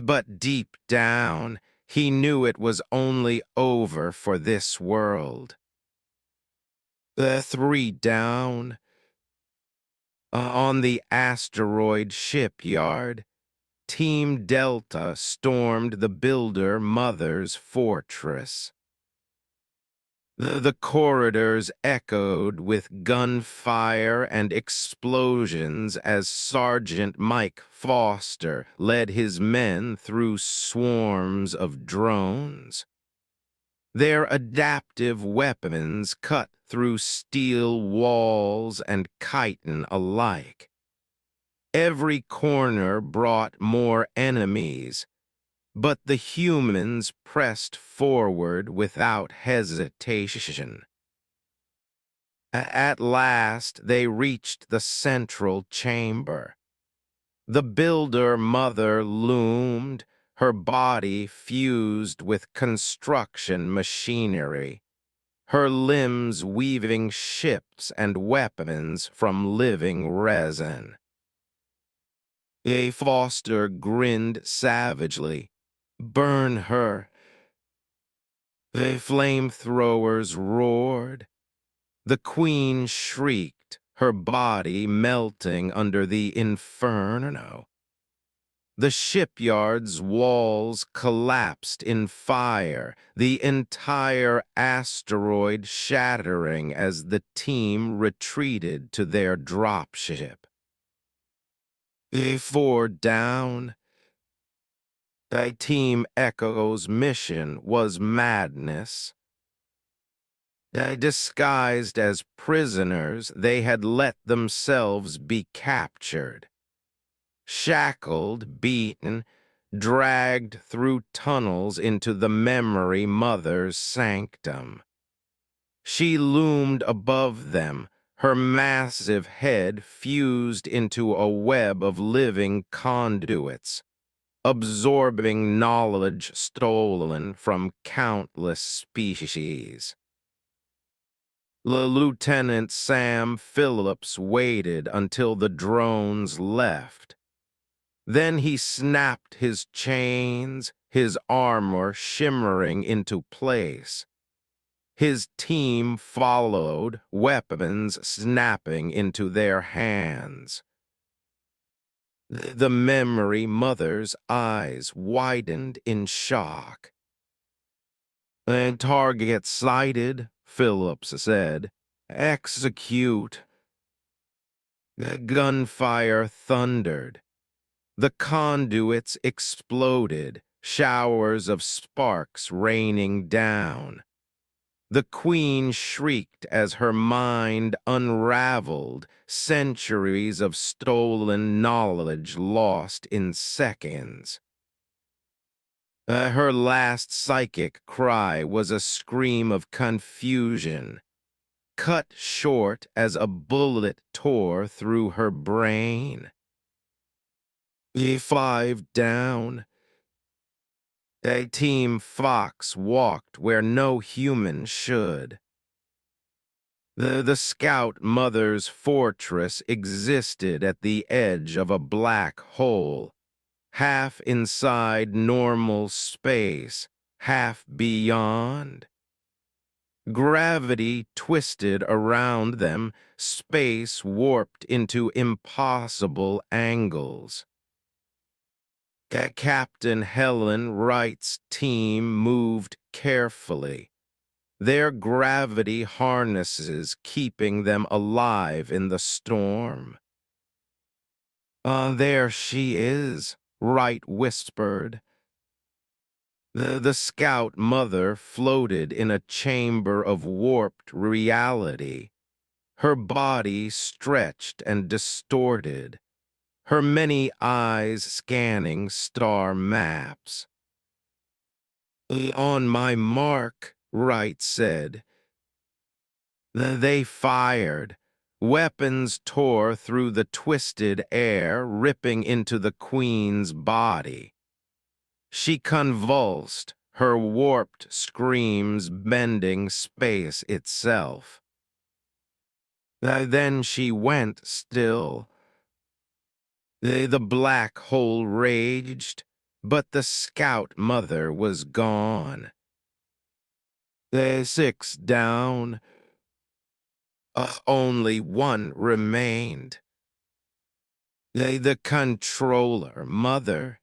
But deep down, he knew it was only over for this world. Three down. On the asteroid shipyard, Team Delta stormed the Builder Mother's fortress. The corridors echoed with gunfire and explosions as Sergeant Mike Foster led his men through swarms of drones. Their adaptive weapons cut through steel walls and chitin alike. Every corner brought more enemies, but the humans pressed forward without hesitation. At last, they reached the central chamber. The Builder Mother loomed, her body fused with construction machinery, her limbs weaving ships and weapons from living resin. A Foster grinned savagely. "Burn her." The flamethrowers roared. The Queen shrieked, her body melting under the inferno. The shipyard's walls collapsed in fire, the entire asteroid shattering as the team retreated to their dropship. Before down, Team Echo's mission was madness. Disguised as prisoners, they had let themselves be captured. Shackled, beaten, dragged through tunnels into the Memory Mother's sanctum. She loomed above them, her massive head fused into a web of living conduits, absorbing knowledge stolen from countless species. Lieutenant Sam Phillips waited until the drones left. Then he snapped his chains, his armor shimmering into place. His team followed, weapons snapping into their hands. The Memory Mother's eyes widened in shock. "Target sighted," Phillips said. "Execute." The gunfire thundered. The conduits exploded, showers of sparks raining down. The Queen shrieked as her mind unraveled, centuries of stolen knowledge lost in seconds. Her last psychic cry was a scream of confusion, cut short as a bullet tore through her brain. "5 down." Team Fox walked where no human should. The Scout Mother's fortress existed at the edge of a black hole, half inside normal space, half beyond. Gravity twisted around them, space warped into impossible angles. Captain Helen Wright's team moved carefully, their gravity harnesses keeping them alive in the storm. "There she is," Wright whispered. The Scout Mother floated in a chamber of warped reality, her body stretched and distorted, her many eyes scanning star maps. "On my mark," Wright said. They fired. Weapons tore through the twisted air, ripping into the Queen's body. She convulsed, her warped screams bending space itself. Then she went still. The black hole raged, but the Scout Mother was gone. 6 down. Only one remained. The Controller Mother.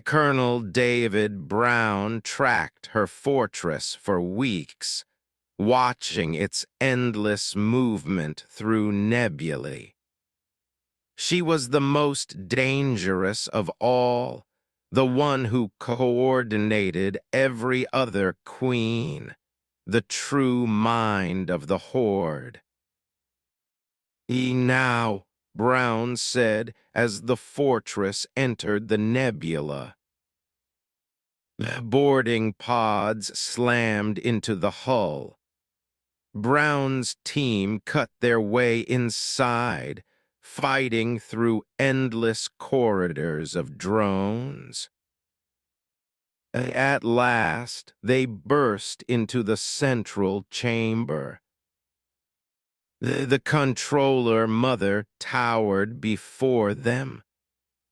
Colonel David Brown tracked her fortress for weeks, watching its endless movement through nebulae. She was the most dangerous of all, the one who coordinated every other queen, the true mind of the Horde. "Now," Brown said as the fortress entered the nebula. Boarding pods slammed into the hull. Brown's team cut their way inside, fighting through endless corridors of drones. At last, they burst into the central chamber. The Controller Mother towered before them,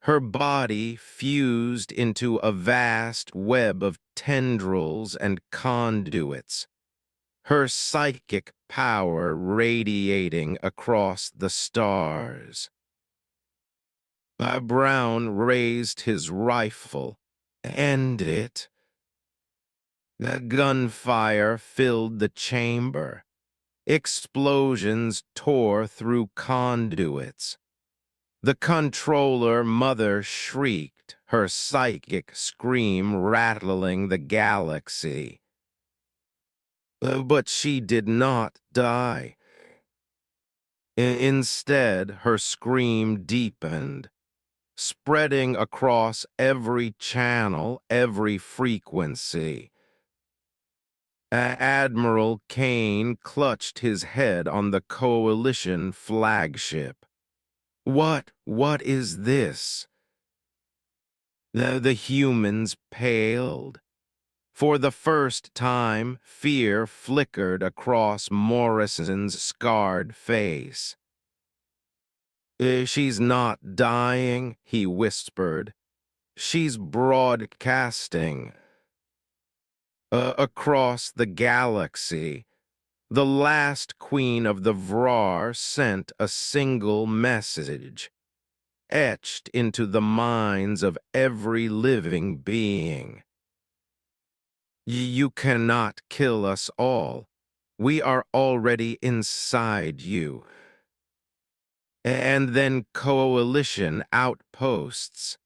her body fused into a vast web of tendrils and conduits, her psychic power radiating across the stars. Brown raised his rifle. End it. The gunfire filled the chamber. Explosions tore through conduits. The controller mother shrieked, her psychic scream rattling the galaxy. But she did not die. Instead, her scream deepened, spreading across every channel, every frequency. Admiral Kane clutched his head on the Coalition flagship. What is this? The humans paled. For the first time, fear flickered across Morrison's scarred face. She's not dying, he whispered. She's broadcasting. Across the galaxy, the last queen of the Vrar sent a single message, etched into the minds of every living being. You cannot kill us all. We are already inside you. And then coalition outposts.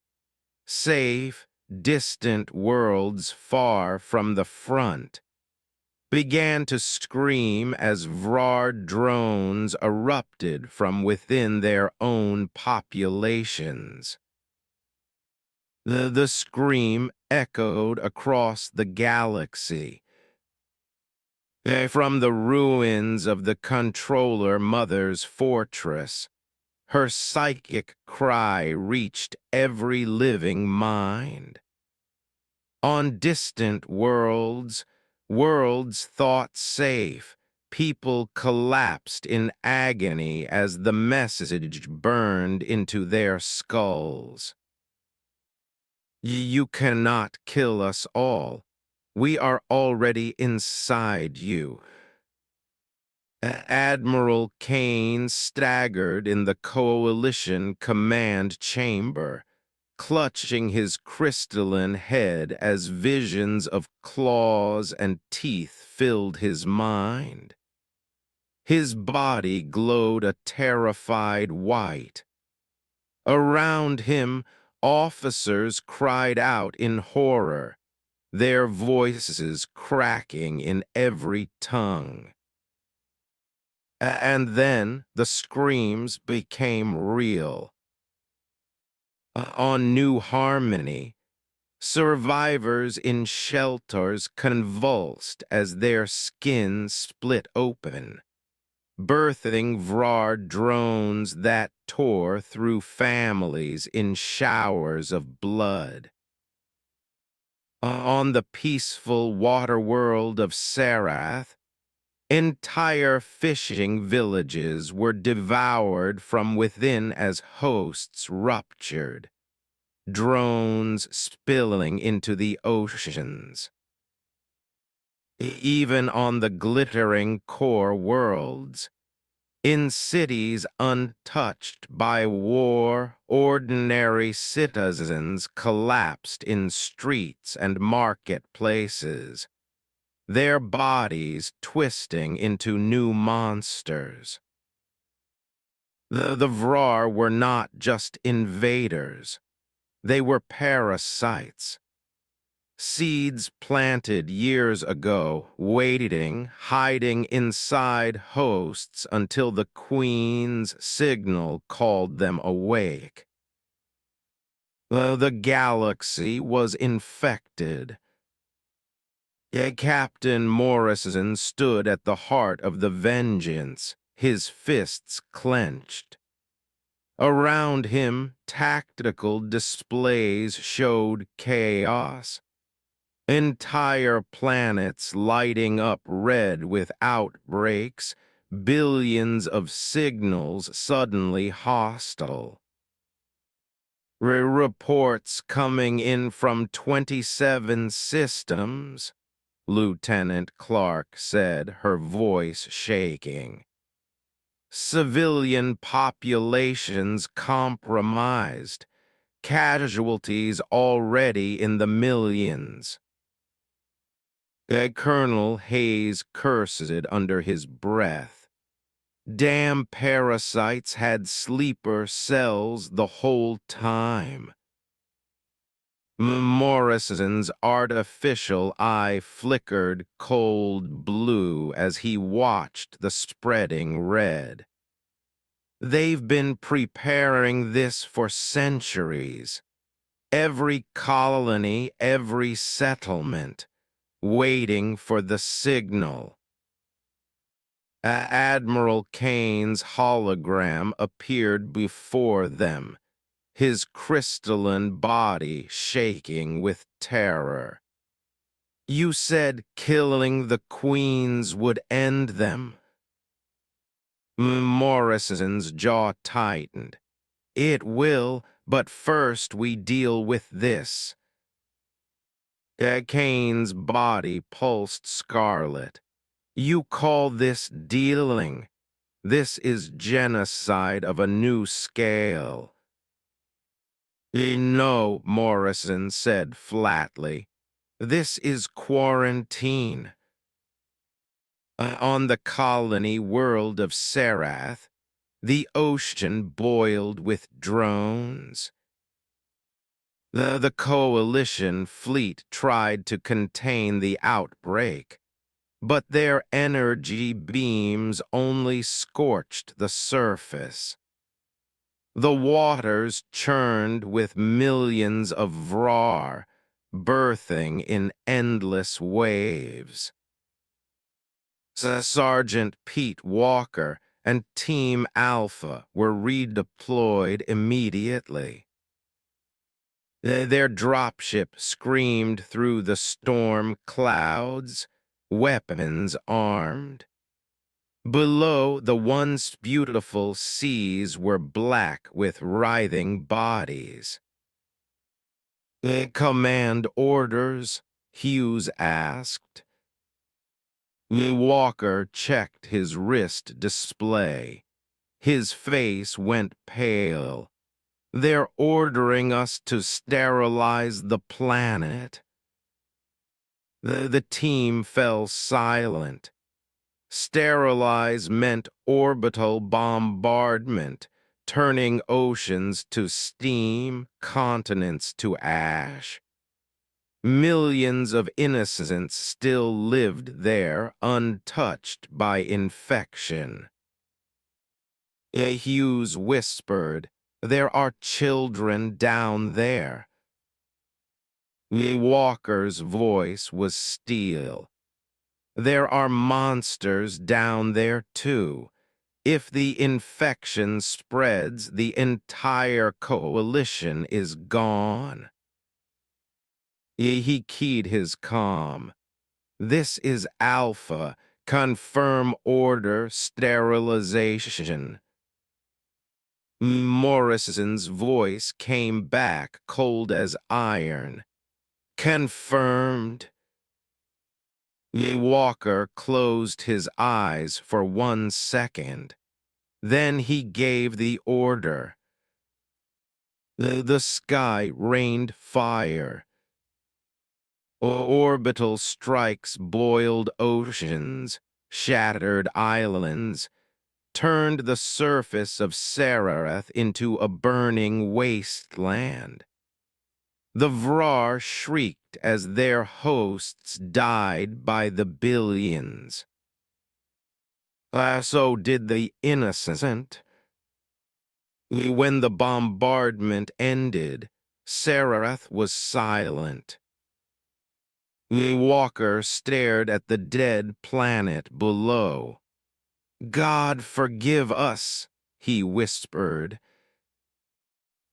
Safe, distant worlds far from the front began to scream as Vrar drones erupted from within their own populations. The scream echoed across the galaxy. From the ruins of the controller mother's fortress, her psychic cry reached every living mind. On distant worlds, worlds thought safe, people collapsed in agony as the message burned into their skulls. You cannot kill us all. We are already inside you. Admiral Kane staggered in the Coalition command chamber, clutching his crystalline head as visions of claws and teeth filled his mind. His body glowed a terrified white. Around him, officers cried out in horror, their voices cracking in every tongue. And then the screams became real. On New Harmony, survivors in shelters convulsed as their skin split open, birthing Vrar drones that tore through families in showers of blood. On the peaceful water world of Sarath, entire fishing villages were devoured from within as hosts ruptured, drones spilling into the oceans. Even on the glittering core worlds, in cities untouched by war, ordinary citizens collapsed in streets and marketplaces, their bodies twisting into new monsters. The Vrar were not just invaders. They were parasites. Seeds planted years ago, waiting, hiding inside hosts until the Queen's signal called them awake. The galaxy was infected. Captain Morrison stood at the heart of the vengeance, his fists clenched. Around him, tactical displays showed chaos. Entire planets lighting up red with outbreaks, billions of signals suddenly hostile. Reports coming in from 27 systems, Lieutenant Clark said, her voice shaking. Civilian populations compromised, casualties already in the millions. Colonel Hayes cursed under his breath. Damn parasites had sleeper cells the whole time. Morrison's artificial eye flickered cold blue as he watched the spreading red. They've been preparing this for centuries. Every colony, every settlement, waiting for the signal. Admiral Kane's hologram appeared before them, his crystalline body shaking with terror. You said killing the queens would end them. Morrison's jaw tightened. It will, but first we deal with this. Kane's body pulsed scarlet. You call this dealing? This is genocide of a new scale. No, Morrison said flatly. This is quarantine. On the colony world of Serath, the ocean boiled with drones. The coalition fleet tried to contain the outbreak, but their energy beams only scorched the surface. The waters churned with millions of Vrar, birthing in endless waves. Sergeant Pete Walker and Team Alpha were redeployed immediately. Their dropship screamed through the storm clouds, weapons armed. Below, the once beautiful seas were black with writhing bodies. Command orders? Hughes asked. Walker checked his wrist display. His face went pale. They're ordering us to sterilize the planet. The team fell silent. Sterilize meant orbital bombardment, turning oceans to steam, continents to ash. Millions of innocents still lived there, untouched by infection. Hughes whispered, "There are children down there." Walker's voice was steel. "There are monsters down there, too. If the infection spreads, the entire coalition is gone." He keyed his comm. "This is Alpha. Confirm order sterilization." Morrison's voice came back cold as iron. "Confirmed." Walker closed his eyes for 1 second. Then he gave the order. The sky rained fire. Orbital strikes boiled oceans, shattered islands, turned the surface of Serath into a burning wasteland. The Vrar shrieked as their hosts died by the billions. So did the innocent. When the bombardment ended, Serath was silent. Walker stared at the dead planet below. "God forgive us," he whispered.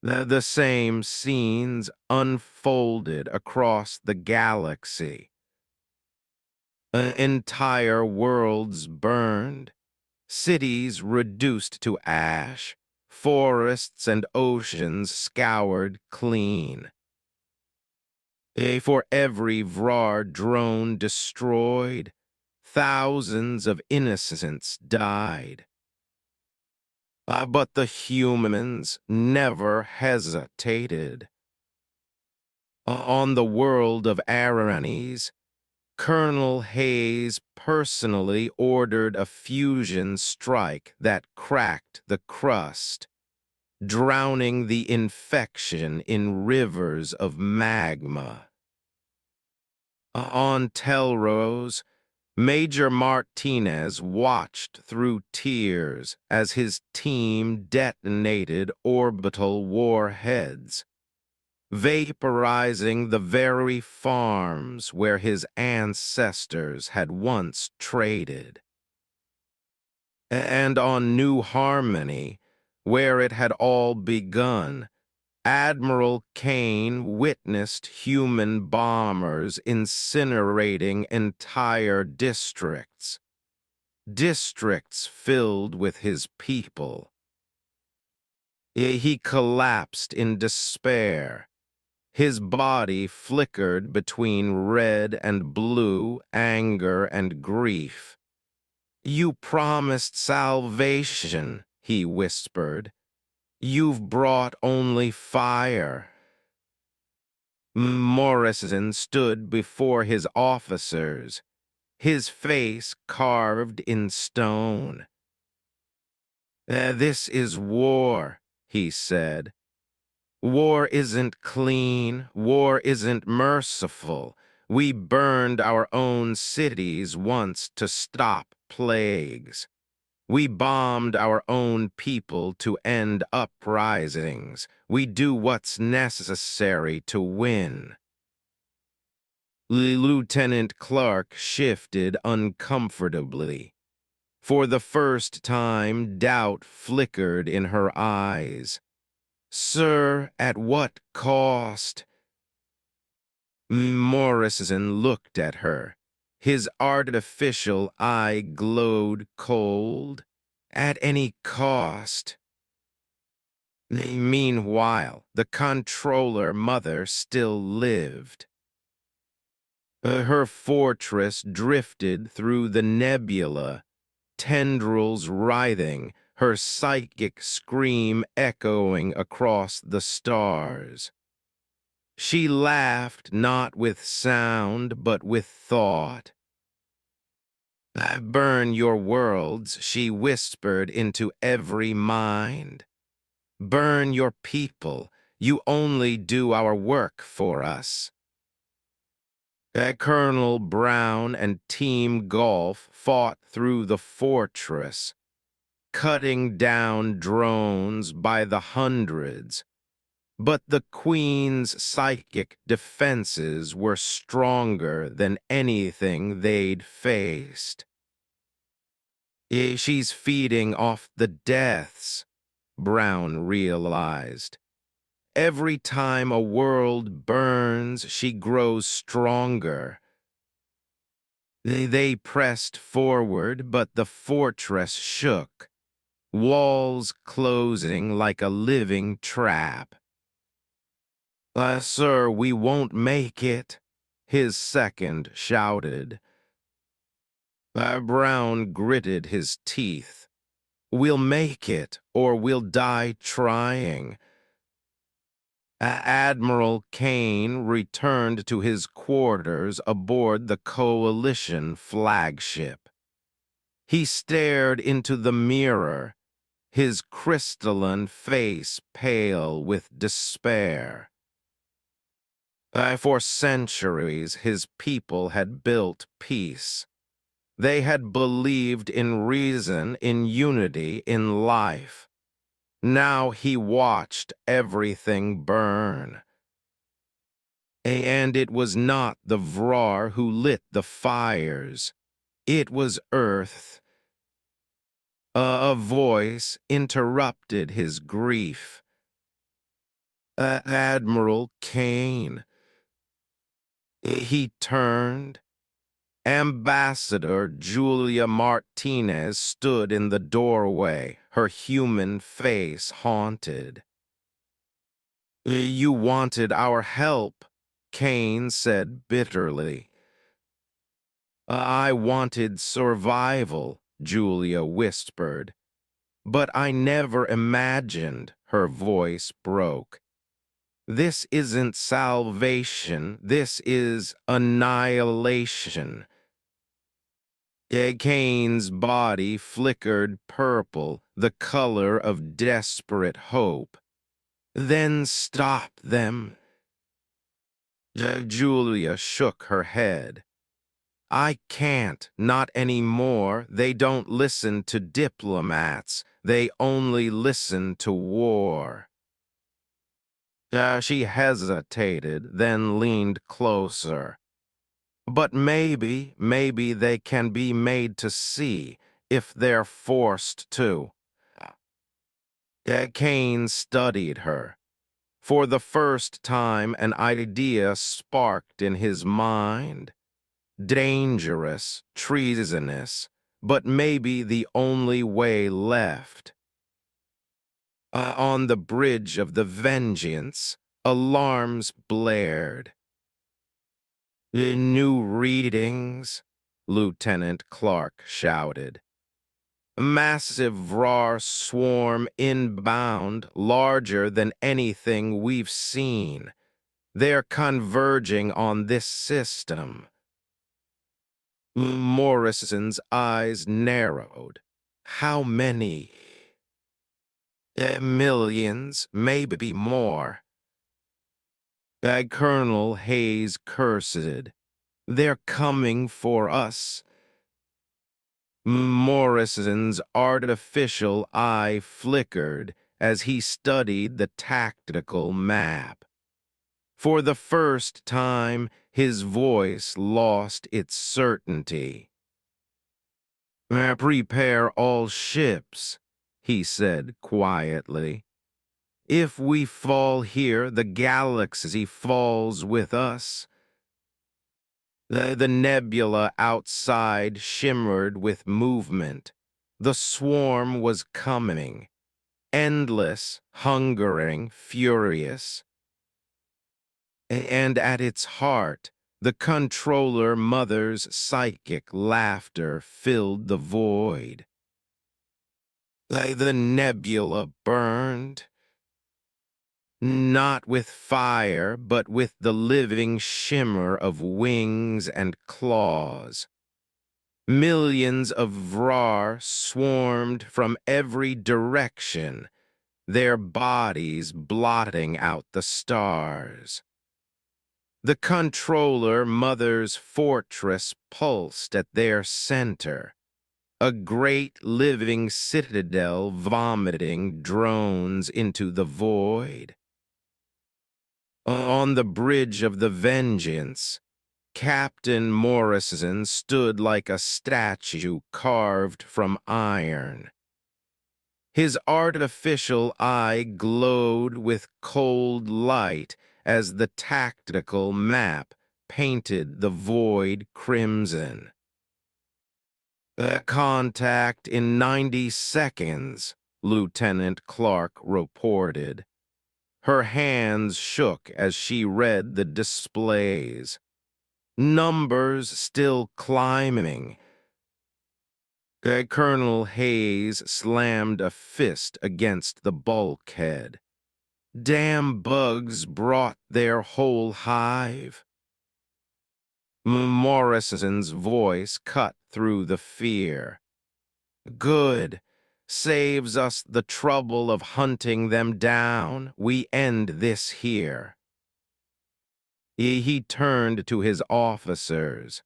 The same scenes unfolded across the galaxy. Entire worlds burned, cities reduced to ash, forests and oceans scoured clean. For every Vrar drone destroyed, thousands of innocents died. But the humans never hesitated. On the world of Aranis, Colonel Hayes personally ordered a fusion strike that cracked the crust, drowning the infection in rivers of magma. On Telrose, Major Martinez watched through tears as his team detonated orbital warheads, vaporizing the very farms where his ancestors had once traded. And on New Harmony, where it had all begun, Admiral Kane witnessed human bombers incinerating entire districts, districts filled with his people. He collapsed in despair. His body flickered between red and blue, anger and grief. "You promised salvation," he whispered. "You've brought only fire." Morrison stood before his officers, his face carved in stone. This is war," he said. "War isn't clean. War isn't merciful. We burned our own cities once to stop plagues. We bombed our own people to end uprisings. We do what's necessary to win." Lieutenant Clark shifted uncomfortably. For the first time, doubt flickered in her eyes. "Sir, at what cost?" Morrison looked at her. His artificial eye glowed cold. "At any cost." Meanwhile, the controller mother still lived. Her fortress drifted through the nebula, tendrils writhing, her psychic scream echoing across the stars. She laughed not with sound, but with thought. "I burn your worlds," she whispered into every mind. "Burn your people. You only do our work for us." Colonel Brown and Team Golf fought through the fortress, cutting down drones by the hundreds. But the Queen's psychic defenses were stronger than anything they'd faced. She's feeding off the deaths, Brown realized. Every time a world burns, she grows stronger. They pressed forward, but the fortress shook, walls closing like a living trap. Sir, we won't make it," his second shouted. Brown gritted his teeth. "We'll make it, or we'll die trying." Admiral Kane returned to his quarters aboard the Coalition flagship. He stared into the mirror, his crystalline face pale with despair. For centuries, his people had built peace. They had believed in reason, in unity, in life. Now he watched everything burn. And it was not the Vrar who lit the fires. It was Earth. A voice interrupted his grief. "Admiral Kane." He turned. Ambassador Julia Martinez stood in the doorway, her human face haunted. "You wanted our help," Kane said bitterly. I wanted survival, Julia whispered. But I never imagined, her voice broke. This isn't salvation, this is annihilation. Kane's body flickered purple, the color of desperate hope. Then stop them. Julia shook her head. I can't, not anymore. They don't listen to diplomats. They only listen to war. She hesitated, then leaned closer. But maybe they can be made to see, if they're forced to. Kane studied her. For the first time, an idea sparked in his mind. Dangerous, treasonous, but maybe the only way left. On the bridge of the Vengeance, alarms blared. New readings, Lieutenant Clark shouted. Massive Vrar swarm inbound, larger than anything we've seen. They're converging on this system. Morrison's eyes narrowed. How many? Millions, maybe more. Colonel Hayes cursed. They're coming for us. Morrison's artificial eye flickered as he studied the tactical map. For the first time, his voice lost its certainty. Prepare all ships, he said quietly. If we fall here, the galaxy falls with us. The nebula outside shimmered with movement. The swarm was coming, endless, hungering, furious. And at its heart, the controller mother's psychic laughter filled the void. The nebula burned, not with fire, but with the living shimmer of wings and claws. Millions of Vrar swarmed from every direction, their bodies blotting out the stars. The controller mother's fortress pulsed at their center, a great living citadel vomiting drones into the void. On the bridge of the Vengeance, Captain Morrison stood like a statue carved from iron. His artificial eye glowed with cold light as the tactical map painted the void crimson. Contact in 90 seconds, Lieutenant Clark reported. Her hands shook as she read the displays. Numbers still climbing. Colonel Hayes slammed a fist against the bulkhead. Damn bugs brought their whole hive. Morrison's voice cut through the fear. Good. Saves us the trouble of hunting them down. We end this here. He turned to his officers.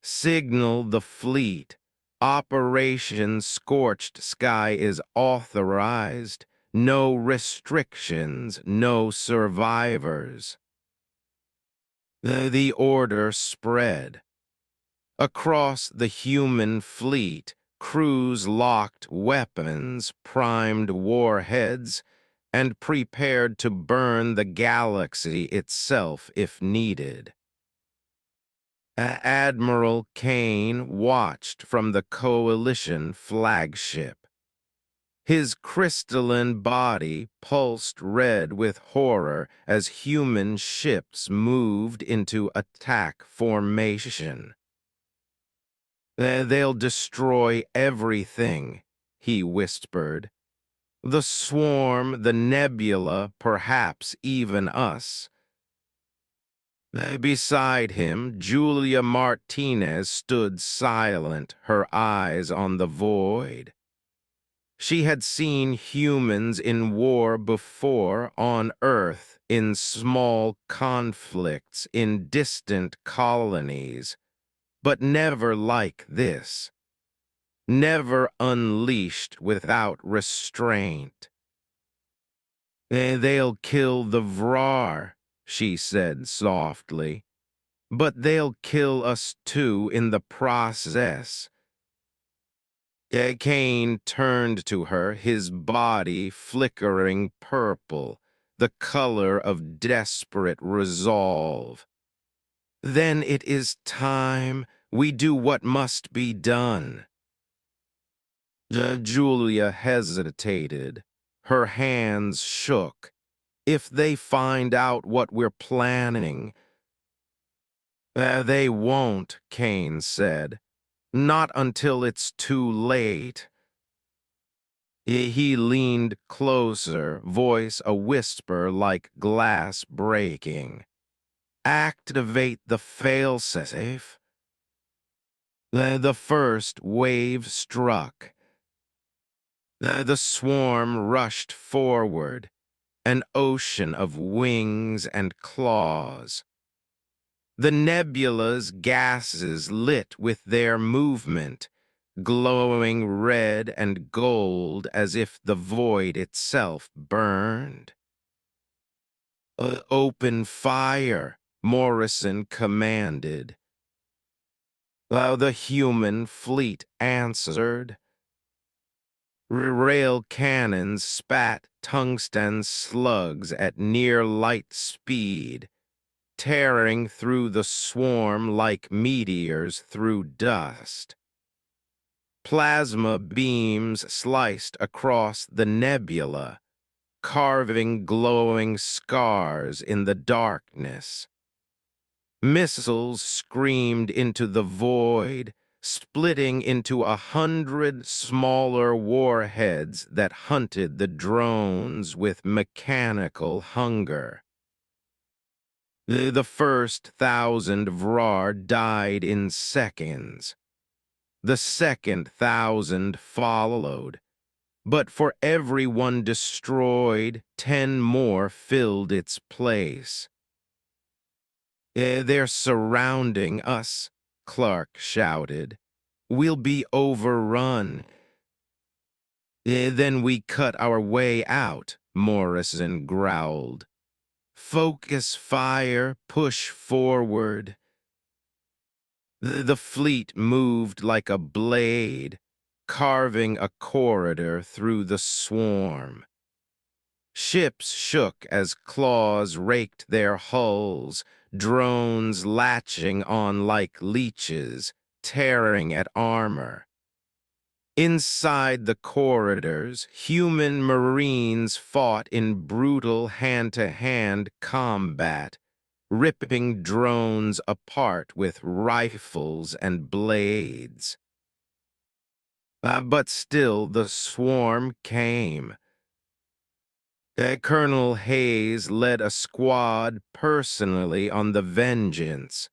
Signal the fleet. Operation Scorched Sky is authorized. No restrictions, no survivors. The order spread. Across the human fleet, crews locked weapons, primed warheads, and prepared to burn the galaxy itself if needed. Admiral Kane watched from the Coalition flagship. His crystalline body pulsed red with horror as human ships moved into attack formation. They'll destroy everything," he whispered. "The swarm, the nebula, perhaps even us." Beside him, Julia Martinez stood silent, her eyes on the void. She had seen humans in war before on Earth, in small conflicts, in distant colonies, but never like this. Never unleashed without restraint. They'll kill the Vrar," she said softly. "But they'll kill us too in the process." Kane turned to her, his body flickering purple, the color of desperate resolve. "Then it is time we do what must be done." Julia hesitated. Her hands shook. "If they find out what we're planning—" They won't," Kane said. "Not until it's too late." He leaned closer, voice a whisper like glass breaking. "Activate the failsafe." The first wave struck. The swarm rushed forward, an ocean of wings and claws. The nebula's gases lit with their movement, glowing red and gold as if the void itself burned. "Open fire," Morrison commanded. The human fleet answered. Rail cannons spat tungsten slugs at near light speed, tearing through the swarm like meteors through dust. Plasma beams sliced across the nebula, carving glowing scars in the darkness. Missiles screamed into the void, splitting into 100 smaller warheads that hunted the drones with mechanical hunger. The first 1,000 Vrar died in seconds. The second 1,000 followed, but for every one destroyed, 10 more filled its place. "They're surrounding us," Clark shouted. "We'll be overrun." "Then we cut our way out," Morrison growled. "Focus fire, push forward." The fleet moved like a blade, carving a corridor through the swarm. Ships shook as claws raked their hulls, drones latching on like leeches, tearing at armor. Inside the corridors, human Marines fought in brutal hand-to-hand combat, ripping drones apart with rifles and blades. But still the swarm came. Colonel Hayes led a squad personally on the Vengeance,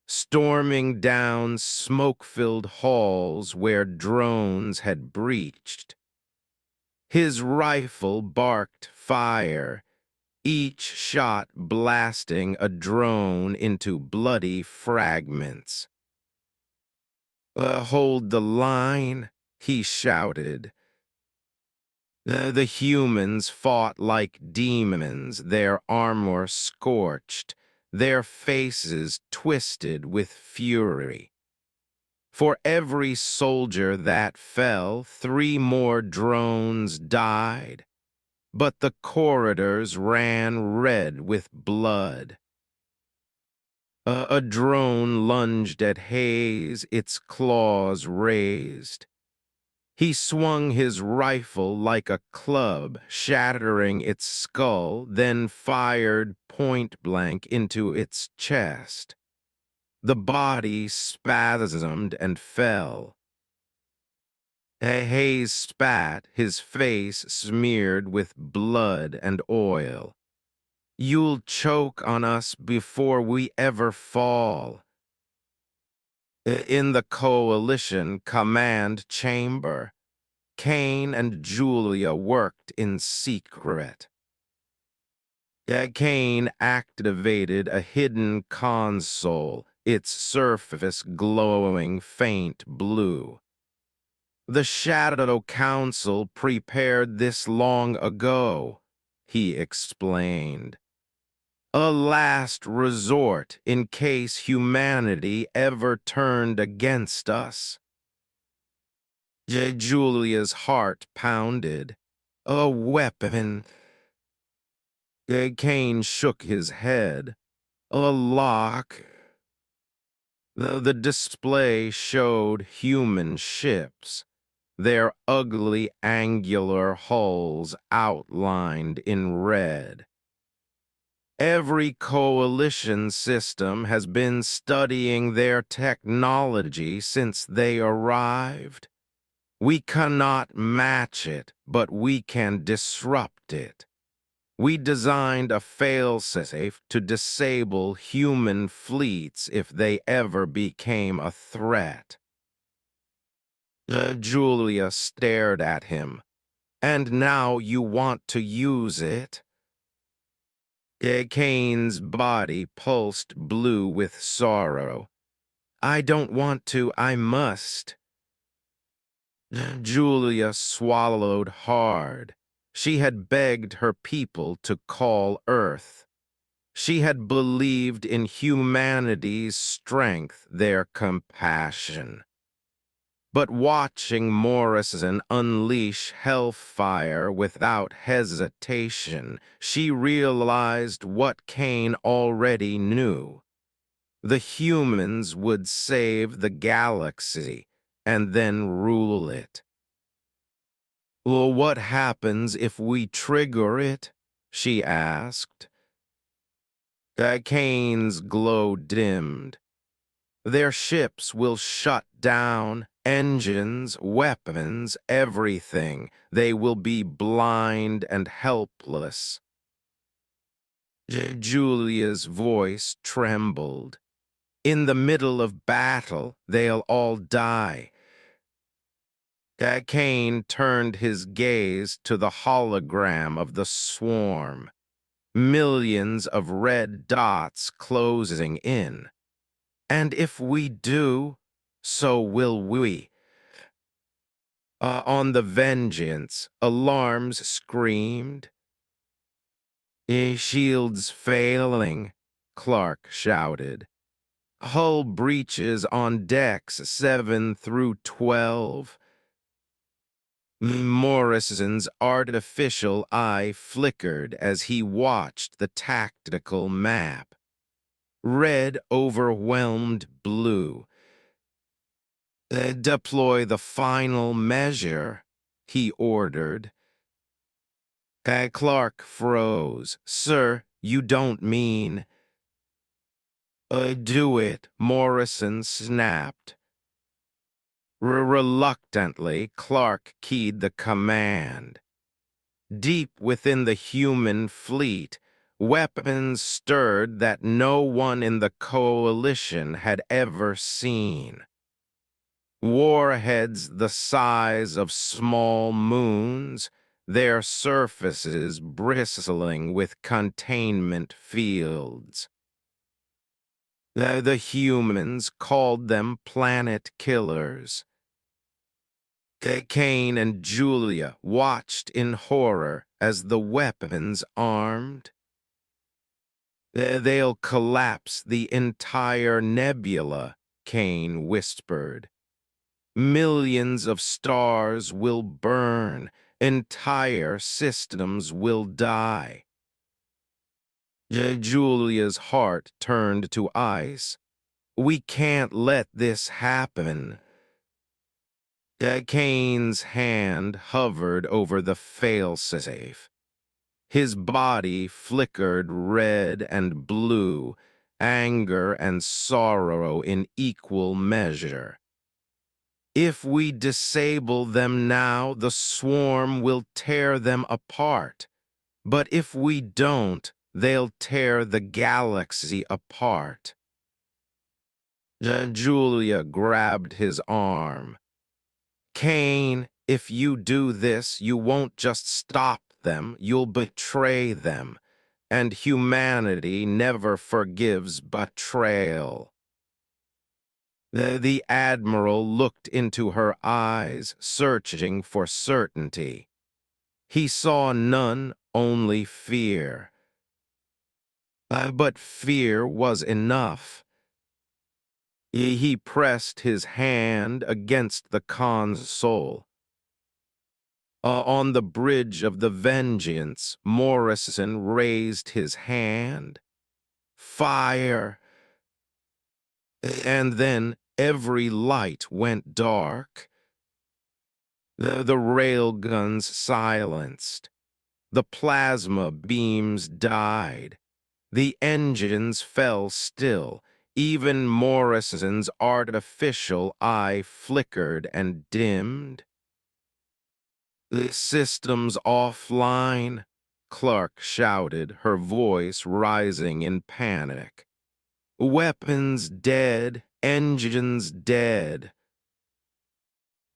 storming down smoke-filled halls where drones had breached. His rifle barked fire, each shot blasting a drone into bloody fragments. "Hold the line," he shouted. The humans fought like demons, their armor scorched, their faces twisted with fury. For every soldier that fell, 3 more drones died, but the corridors ran red with blood. A drone lunged at Hayes, its claws raised. He swung his rifle like a club, shattering its skull, then fired point-blank into its chest. The body spasmed and fell. Hayes spat, his face smeared with blood and oil. "You'll choke on us before we ever fall." In the coalition command chamber, Kane and Julia worked in secret. Kane activated a hidden console, its surface glowing faint blue. "The Shadow Council prepared this long ago," he explained. "A last resort in case humanity ever turned against us." Julia's heart pounded. "A weapon." Kane shook his head. "A lock." The display showed human ships, their ugly angular hulls outlined in red. Every coalition system has been studying their technology since they arrived. We cannot match it, but we can disrupt it. We designed a failsafe to disable human fleets if they ever became a threat. Julia stared at him. "And now you want to use it?" Kane's body pulsed blue with sorrow. "I don't want to, I must." Julia swallowed hard. She had begged her people to call Earth. She had believed in humanity's strength, their compassion. But watching Morrison unleash hellfire without hesitation, she realized what Kane already knew. The humans would save the galaxy and then rule it. "Well, what happens if we trigger it?" she asked. Kane's glow dimmed. "Their ships will shut down, engines, weapons, everything. They will be blind and helpless." Julia's voice trembled. "In the middle of battle, they'll all die." Kane turned his gaze to the hologram of the swarm. Millions of red dots closing in. "And if we do, so will we." On the Vengeance, alarms screamed. "Shields failing," Clark shouted. "Hull breaches on decks 7 through 12. Morrison's artificial eye flickered as he watched the tactical map. Red overwhelmed blue. "Deploy the final measure," he ordered. Clark froze. "Sir, you don't mean—" "Do it," Morrison snapped. Reluctantly, Clark keyed the command. Deep within the human fleet, weapons stirred that no one in the coalition had ever seen. Warheads the size of small moons, their surfaces bristling with containment fields. The humans called them planet killers. Kane and Julia watched in horror as the weapons armed. "They'll collapse the entire nebula," Kane whispered. "Millions of stars will burn. Entire systems will die." Julia's heart turned to ice. "We can't let this happen." Kane's hand hovered over the failsafe. His body flickered red and blue, anger and sorrow in equal measure. If we disable them now, the swarm will tear them apart. But if we don't, they'll tear the galaxy apart. Julia grabbed his arm. Kane, if you do this, you won't just stop them, you'll betray them. And humanity never forgives betrayal. The Admiral looked into her eyes, searching for certainty. He saw none, only fear. But fear was enough. He pressed his hand against the console. On the bridge of the Vengeance, Morrison raised his hand. Fire! And then every light went dark. The railguns silenced. The plasma beams died. The engines fell still. Even Morrison's artificial eye flickered and dimmed. The system's offline, Clark shouted, her voice rising in panic. Weapons dead, engines dead.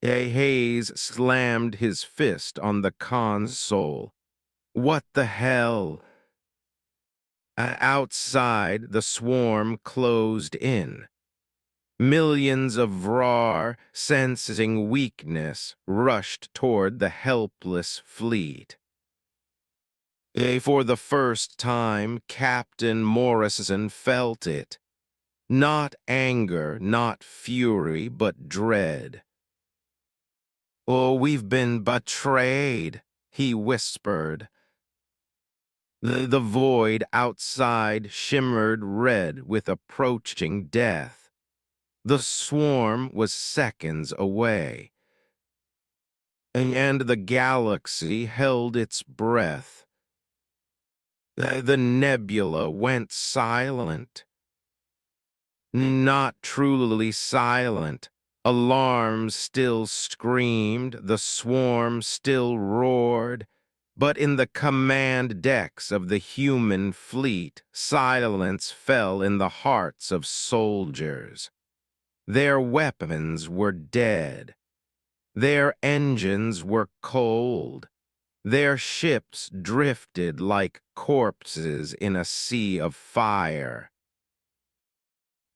Hayes slammed his fist on the console. What the hell? Outside, the swarm closed in. Millions of Vrar, sensing weakness, rushed toward the helpless fleet. For the first time, Captain Morrison felt it. Not anger, not fury, but dread. "Oh, we've been betrayed," he whispered. The void outside shimmered red with approaching death. The swarm was seconds away, and the galaxy held its breath. The nebula went silent. Not truly silent. Alarms still screamed, the swarm still roared, but in the command decks of the human fleet, silence fell in the hearts of soldiers. Their weapons were dead. Their engines were cold. Their ships drifted like corpses in a sea of fire.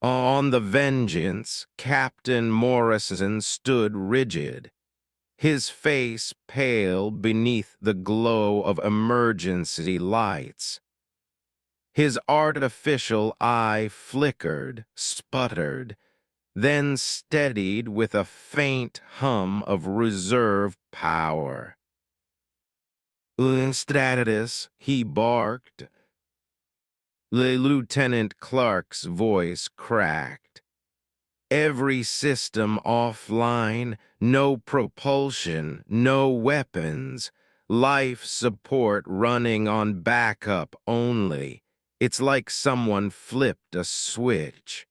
On the Vengeance, Captain Morrison stood rigid, his face pale beneath the glow of emergency lights. His artificial eye flickered, sputtered, then steadied with a faint hum of reserve power. "Stratus," he barked. Lieutenant Clark's voice cracked. Every system offline, no propulsion, no weapons, life support running on backup only. It's like someone flipped a switch.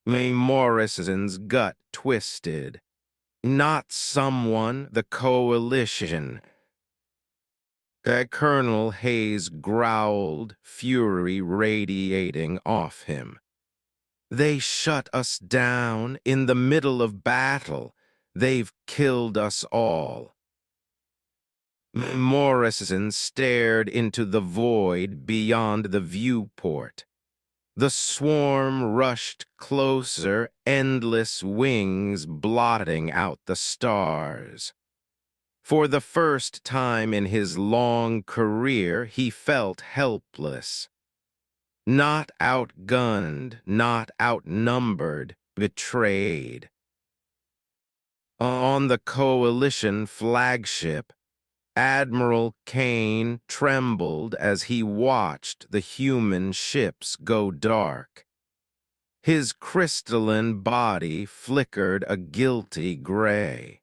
Morrison's gut twisted. Not someone, the coalition. Colonel Hayes growled, fury radiating off him. They shut us down in the middle of battle. They've killed us all. Morrison stared into the void beyond the viewport. The swarm rushed closer, endless wings blotting out the stars. For the first time in his long career, he felt helpless. Not outgunned, not outnumbered, betrayed. On the coalition flagship, Admiral Kane trembled as he watched the human ships go dark. His crystalline body flickered a guilty gray.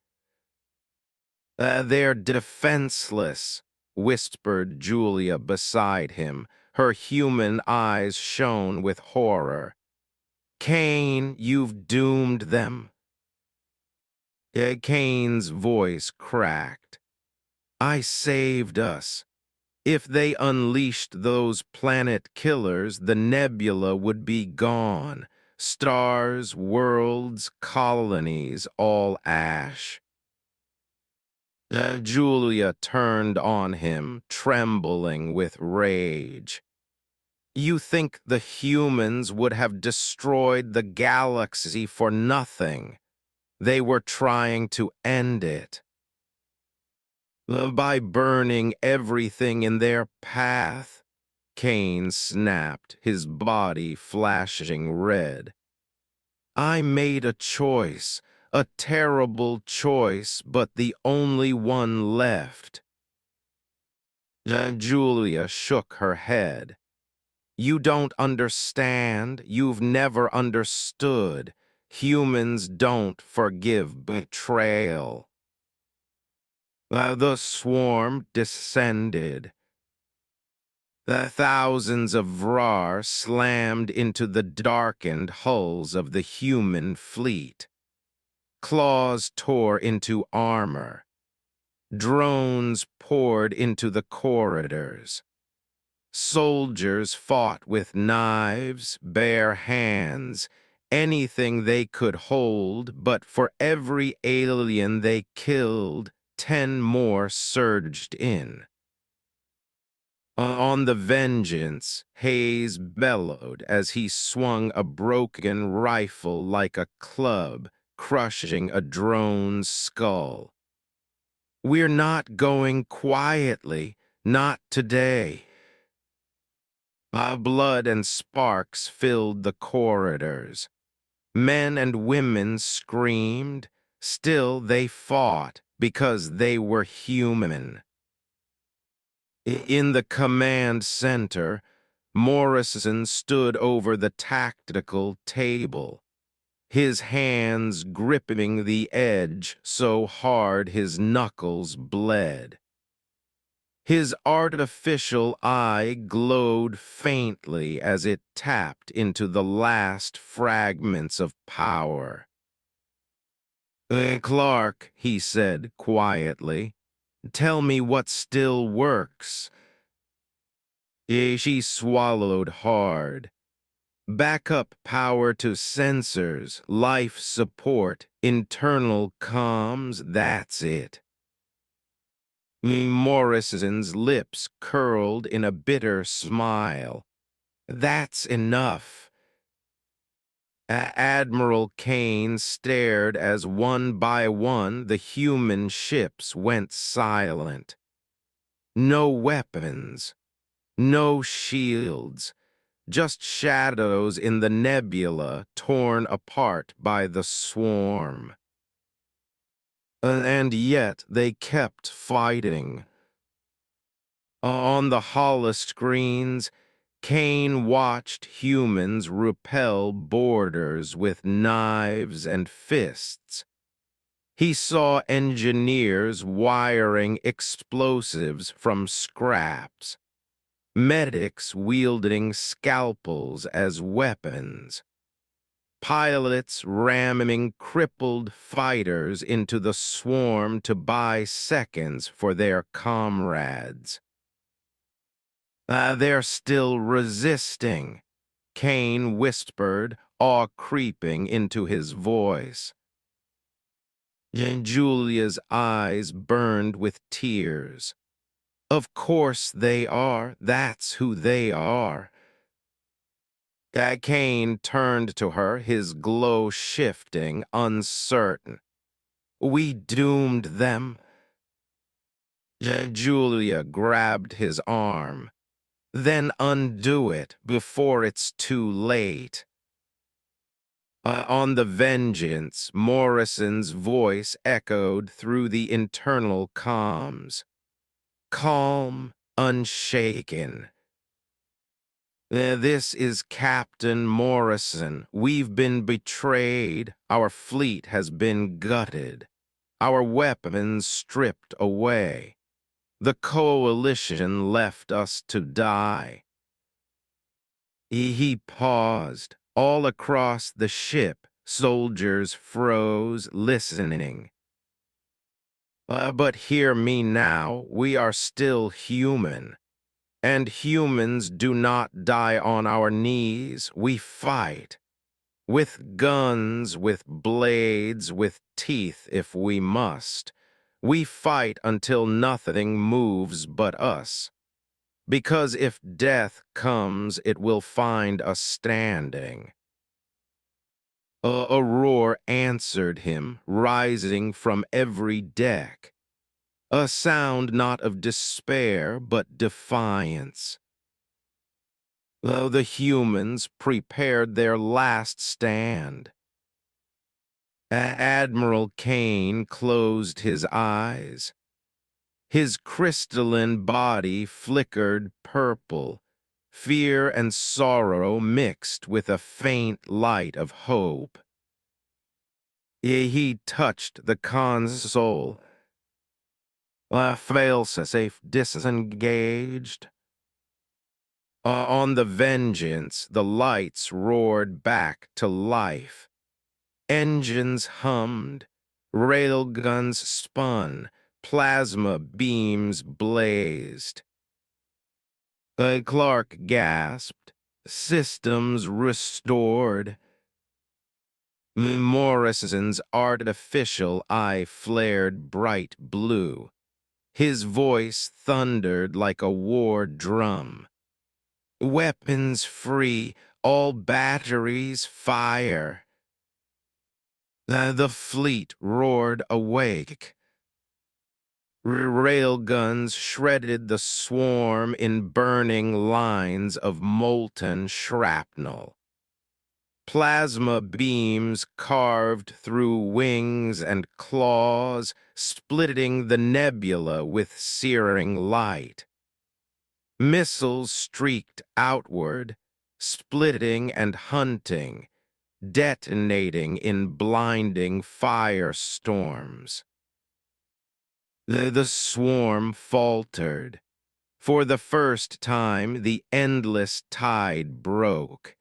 They're defenseless," whispered Julia beside him. Her human eyes shone with horror. "Cain, you've doomed them." Cain's voice cracked. "I saved us. If they unleashed those planet killers, the nebula would be gone. Stars, worlds, colonies, all ash." Julia turned on him, trembling with rage. "You think the humans would have destroyed the galaxy for nothing? They were trying to end it. By burning everything in their path." Cain snapped, his body flashing red. "I made a choice, a terrible choice, but the only one left." Julia shook her head. "You don't understand. You've never understood. Humans don't forgive betrayal." The swarm descended. The thousands of Vrar slammed into the darkened hulls of the human fleet. Claws tore into armor. Drones poured into the corridors. Soldiers fought with knives, bare hands, anything they could hold, but for every alien they killed, 10 more surged in. On the Vengeance, Hayes bellowed as he swung a broken rifle like a club, crushing a drone's skull. "We're not going quietly, not today." Blood and sparks filled the corridors. Men and women screamed. Still they fought because they were human. In the command center, Morrison stood over the tactical table, his hands gripping the edge so hard his knuckles bled. His artificial eye glowed faintly as it tapped into the last fragments of power. "Clark," he said quietly, "tell me what still works." She swallowed hard. "Backup power to sensors, life support, internal comms, that's it." Morrison's lips curled in a bitter smile. "That's enough." Admiral Kane stared as one by one the human ships went silent. No weapons, no shields, just shadows in the nebula torn apart by the swarm. And yet they kept fighting. On the holoscreens, Kane watched humans repel borders with knives and fists. He saw engineers wiring explosives from scraps, medics wielding scalpels as weapons, pilots ramming crippled fighters into the swarm to buy seconds for their comrades. "They're still resisting," Kane whispered, awe creeping into his voice. Julia's eyes burned with tears. "Of course they are. That's who they are." Kane turned to her, his glow shifting, uncertain. "We doomed them." Julia grabbed his arm. "Then undo it before it's too late." On the Vengeance, Morrison's voice echoed through the internal comms. Calm, unshaken. This is Captain Morrison. We've been betrayed. Our fleet has been gutted. Our weapons stripped away. The coalition left us to die. He paused. All across the ship, soldiers froze, listening. But hear me now, we are still human. And humans do not die on our knees, we fight. With guns, with blades, with teeth if we must. We fight until nothing moves but us. Because if death comes, it will find us standing. A roar answered him, rising from every deck. A sound not of despair, but defiance. Though the humans prepared their last stand. Admiral Kane closed his eyes. His crystalline body flickered purple, fear and sorrow mixed with a faint light of hope. He touched the console. Failsafe disengaged. On the Vengeance, the lights roared back to life. Engines hummed, railguns spun, plasma beams blazed. Clark gasped, systems restored. Morrison's artificial eye flared bright blue. His voice thundered like a war drum. Weapons free, all batteries fire. The fleet roared awake. Railguns shredded the swarm in burning lines of molten shrapnel. Plasma beams carved through wings and claws, splitting the nebula with searing light. Missiles streaked outward, splitting and hunting, detonating in blinding firestorms. The swarm faltered. For the first time, the endless tide broke.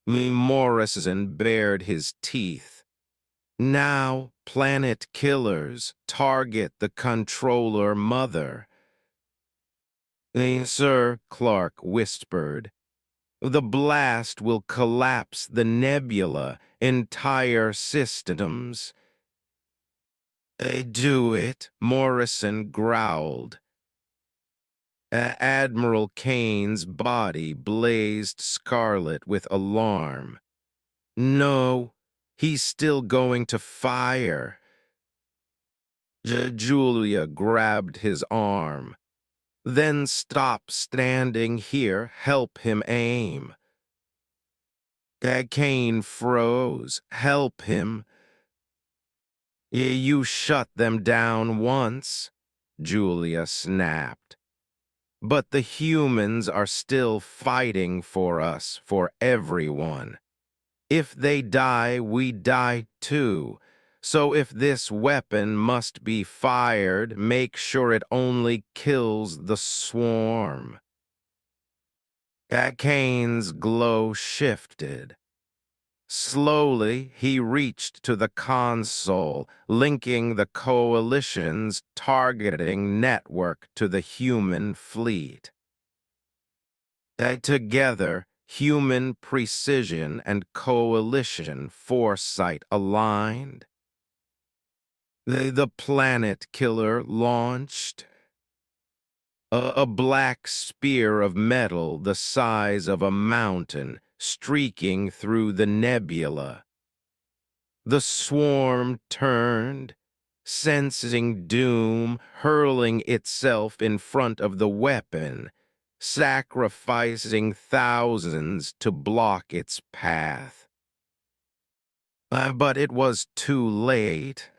Morrison bared his teeth. Now, planet killers target the controller mother. Sir, Clark whispered, the blast will collapse the nebula, entire systems. Do it, Morrison growled. Admiral Kane's body blazed scarlet with alarm. No, he's still going to fire. Julia grabbed his arm. Then stop standing here, help him aim. Kane froze. Help him. You shut them down once, Julia snapped. But the humans are still fighting for us, for everyone. If they die, we die too. So if this weapon must be fired, make sure it only kills the swarm. Kane's glow shifted. Slowly, he reached to the console, linking the coalition's targeting network to the human fleet. Together, human precision and coalition foresight aligned. The planet killer launched. A black spear of metal the size of a mountain streaking through the nebula. The swarm turned, sensing doom, hurling itself in front of the weapon, sacrificing thousands to block its path. But it was too late.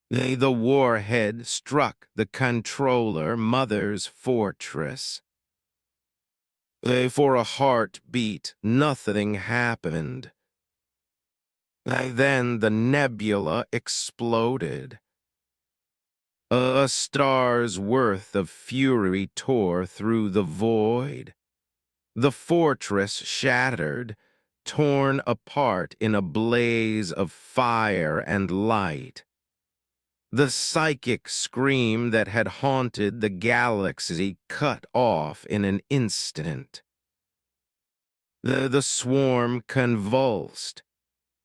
The warhead struck the controller mother's fortress. For a heartbeat, nothing happened. Then the nebula exploded. A star's worth of fury tore through the void. The fortress shattered, torn apart in a blaze of fire and light. The psychic scream that had haunted the galaxy cut off in an instant. The swarm convulsed.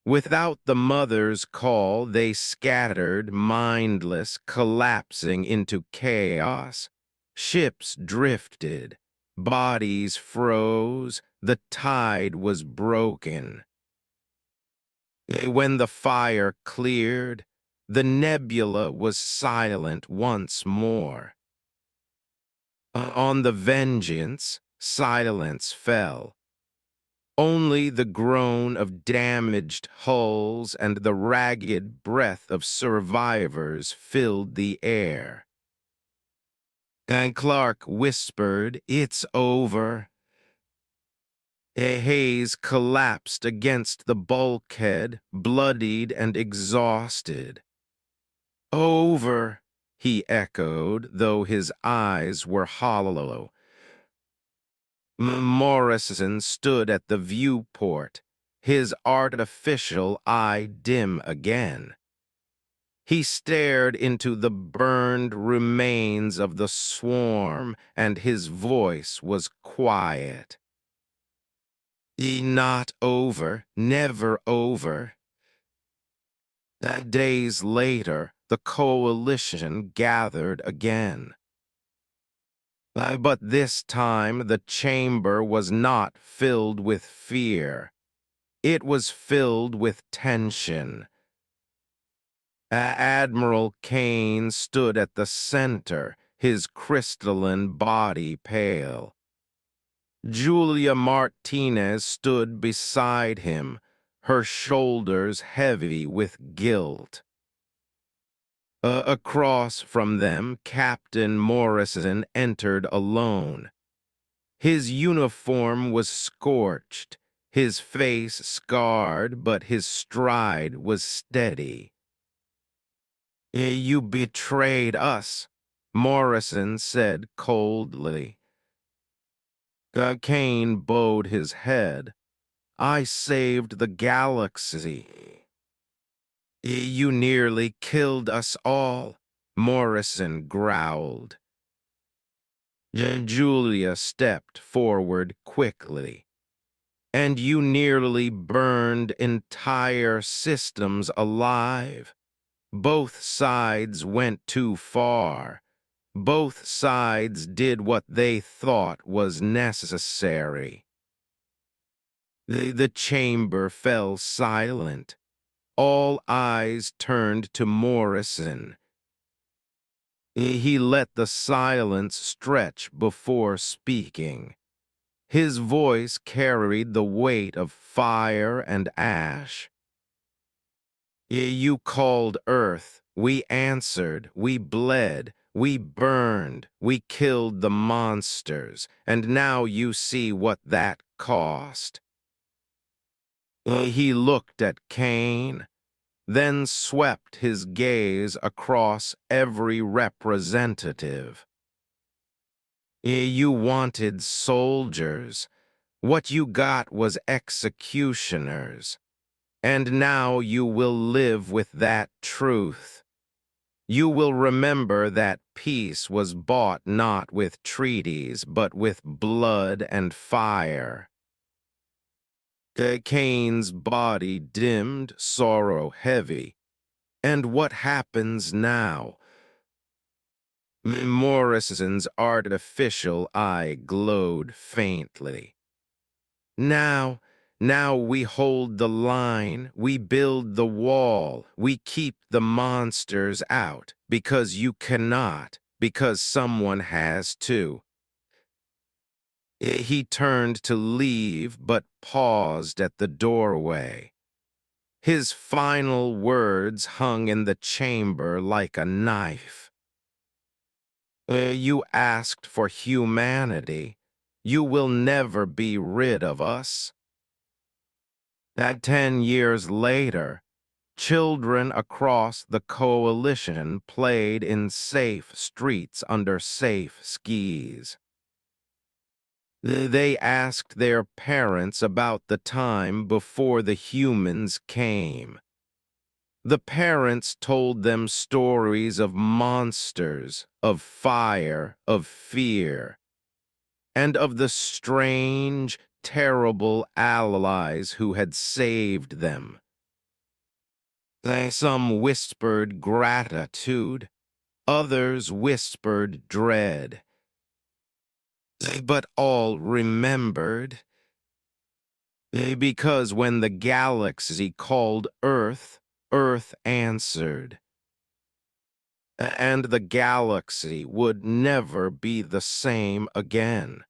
Without the mother's call, they scattered, mindless, collapsing into chaos. Ships drifted. Bodies froze. The tide was broken. When the fire cleared, the nebula was silent once more. On the Vengeance, silence fell. Only the groan of damaged hulls and the ragged breath of survivors filled the air. And Clark whispered, "It's over." A haze collapsed against the bulkhead, bloodied and exhausted. "Over," he echoed, though his eyes were hollow. Morrison stood at the viewport, his artificial eye dim again. He stared into the burned remains of the swarm, and his voice was quiet. "Not over, never over." Days later, the coalition gathered again. But this time the chamber was not filled with fear. It was filled with tension. Admiral Kane stood at the center, his crystalline body pale. Julia Martinez stood beside him, her shoulders heavy with guilt. Across from them, Captain Morrison entered alone. His uniform was scorched, his face scarred, but his stride was steady. "You betrayed us," Morrison said coldly. Kane bowed his head. "I saved the galaxy." "You nearly killed us all," Morrison growled. Julia stepped forward quickly. "And you nearly burned entire systems alive. Both sides went too far. Both sides did what they thought was necessary." The chamber fell silent. All eyes turned to Morrison. He let the silence stretch before speaking. His voice carried the weight of fire and ash. "You called Earth. We answered. We bled. We burned. We killed the monsters. And now you see what that cost." He looked at Kane, then swept his gaze across every representative. "You wanted soldiers. What you got was executioners. And now you will live with that truth. You will remember that peace was bought not with treaties, but with blood and fire." Kane's body dimmed, sorrow heavy. "And what happens now?" Morrison's artificial eye glowed faintly. Now we hold the line, we build the wall, we keep the monsters out, because you cannot, because someone has to." He turned to leave, but paused at the doorway. His final words hung in the chamber like a knife. "You asked for humanity. You will never be rid of us. That 10 years later, children across the coalition played in safe streets under safe skies. They asked their parents about the time before the humans came. The parents told them stories of monsters, of fire, of fear, and of the strange, terrible allies who had saved them. Some whispered gratitude, others whispered dread. But all remembered, because when the galaxy called Earth, Earth answered. And the galaxy would never be the same again.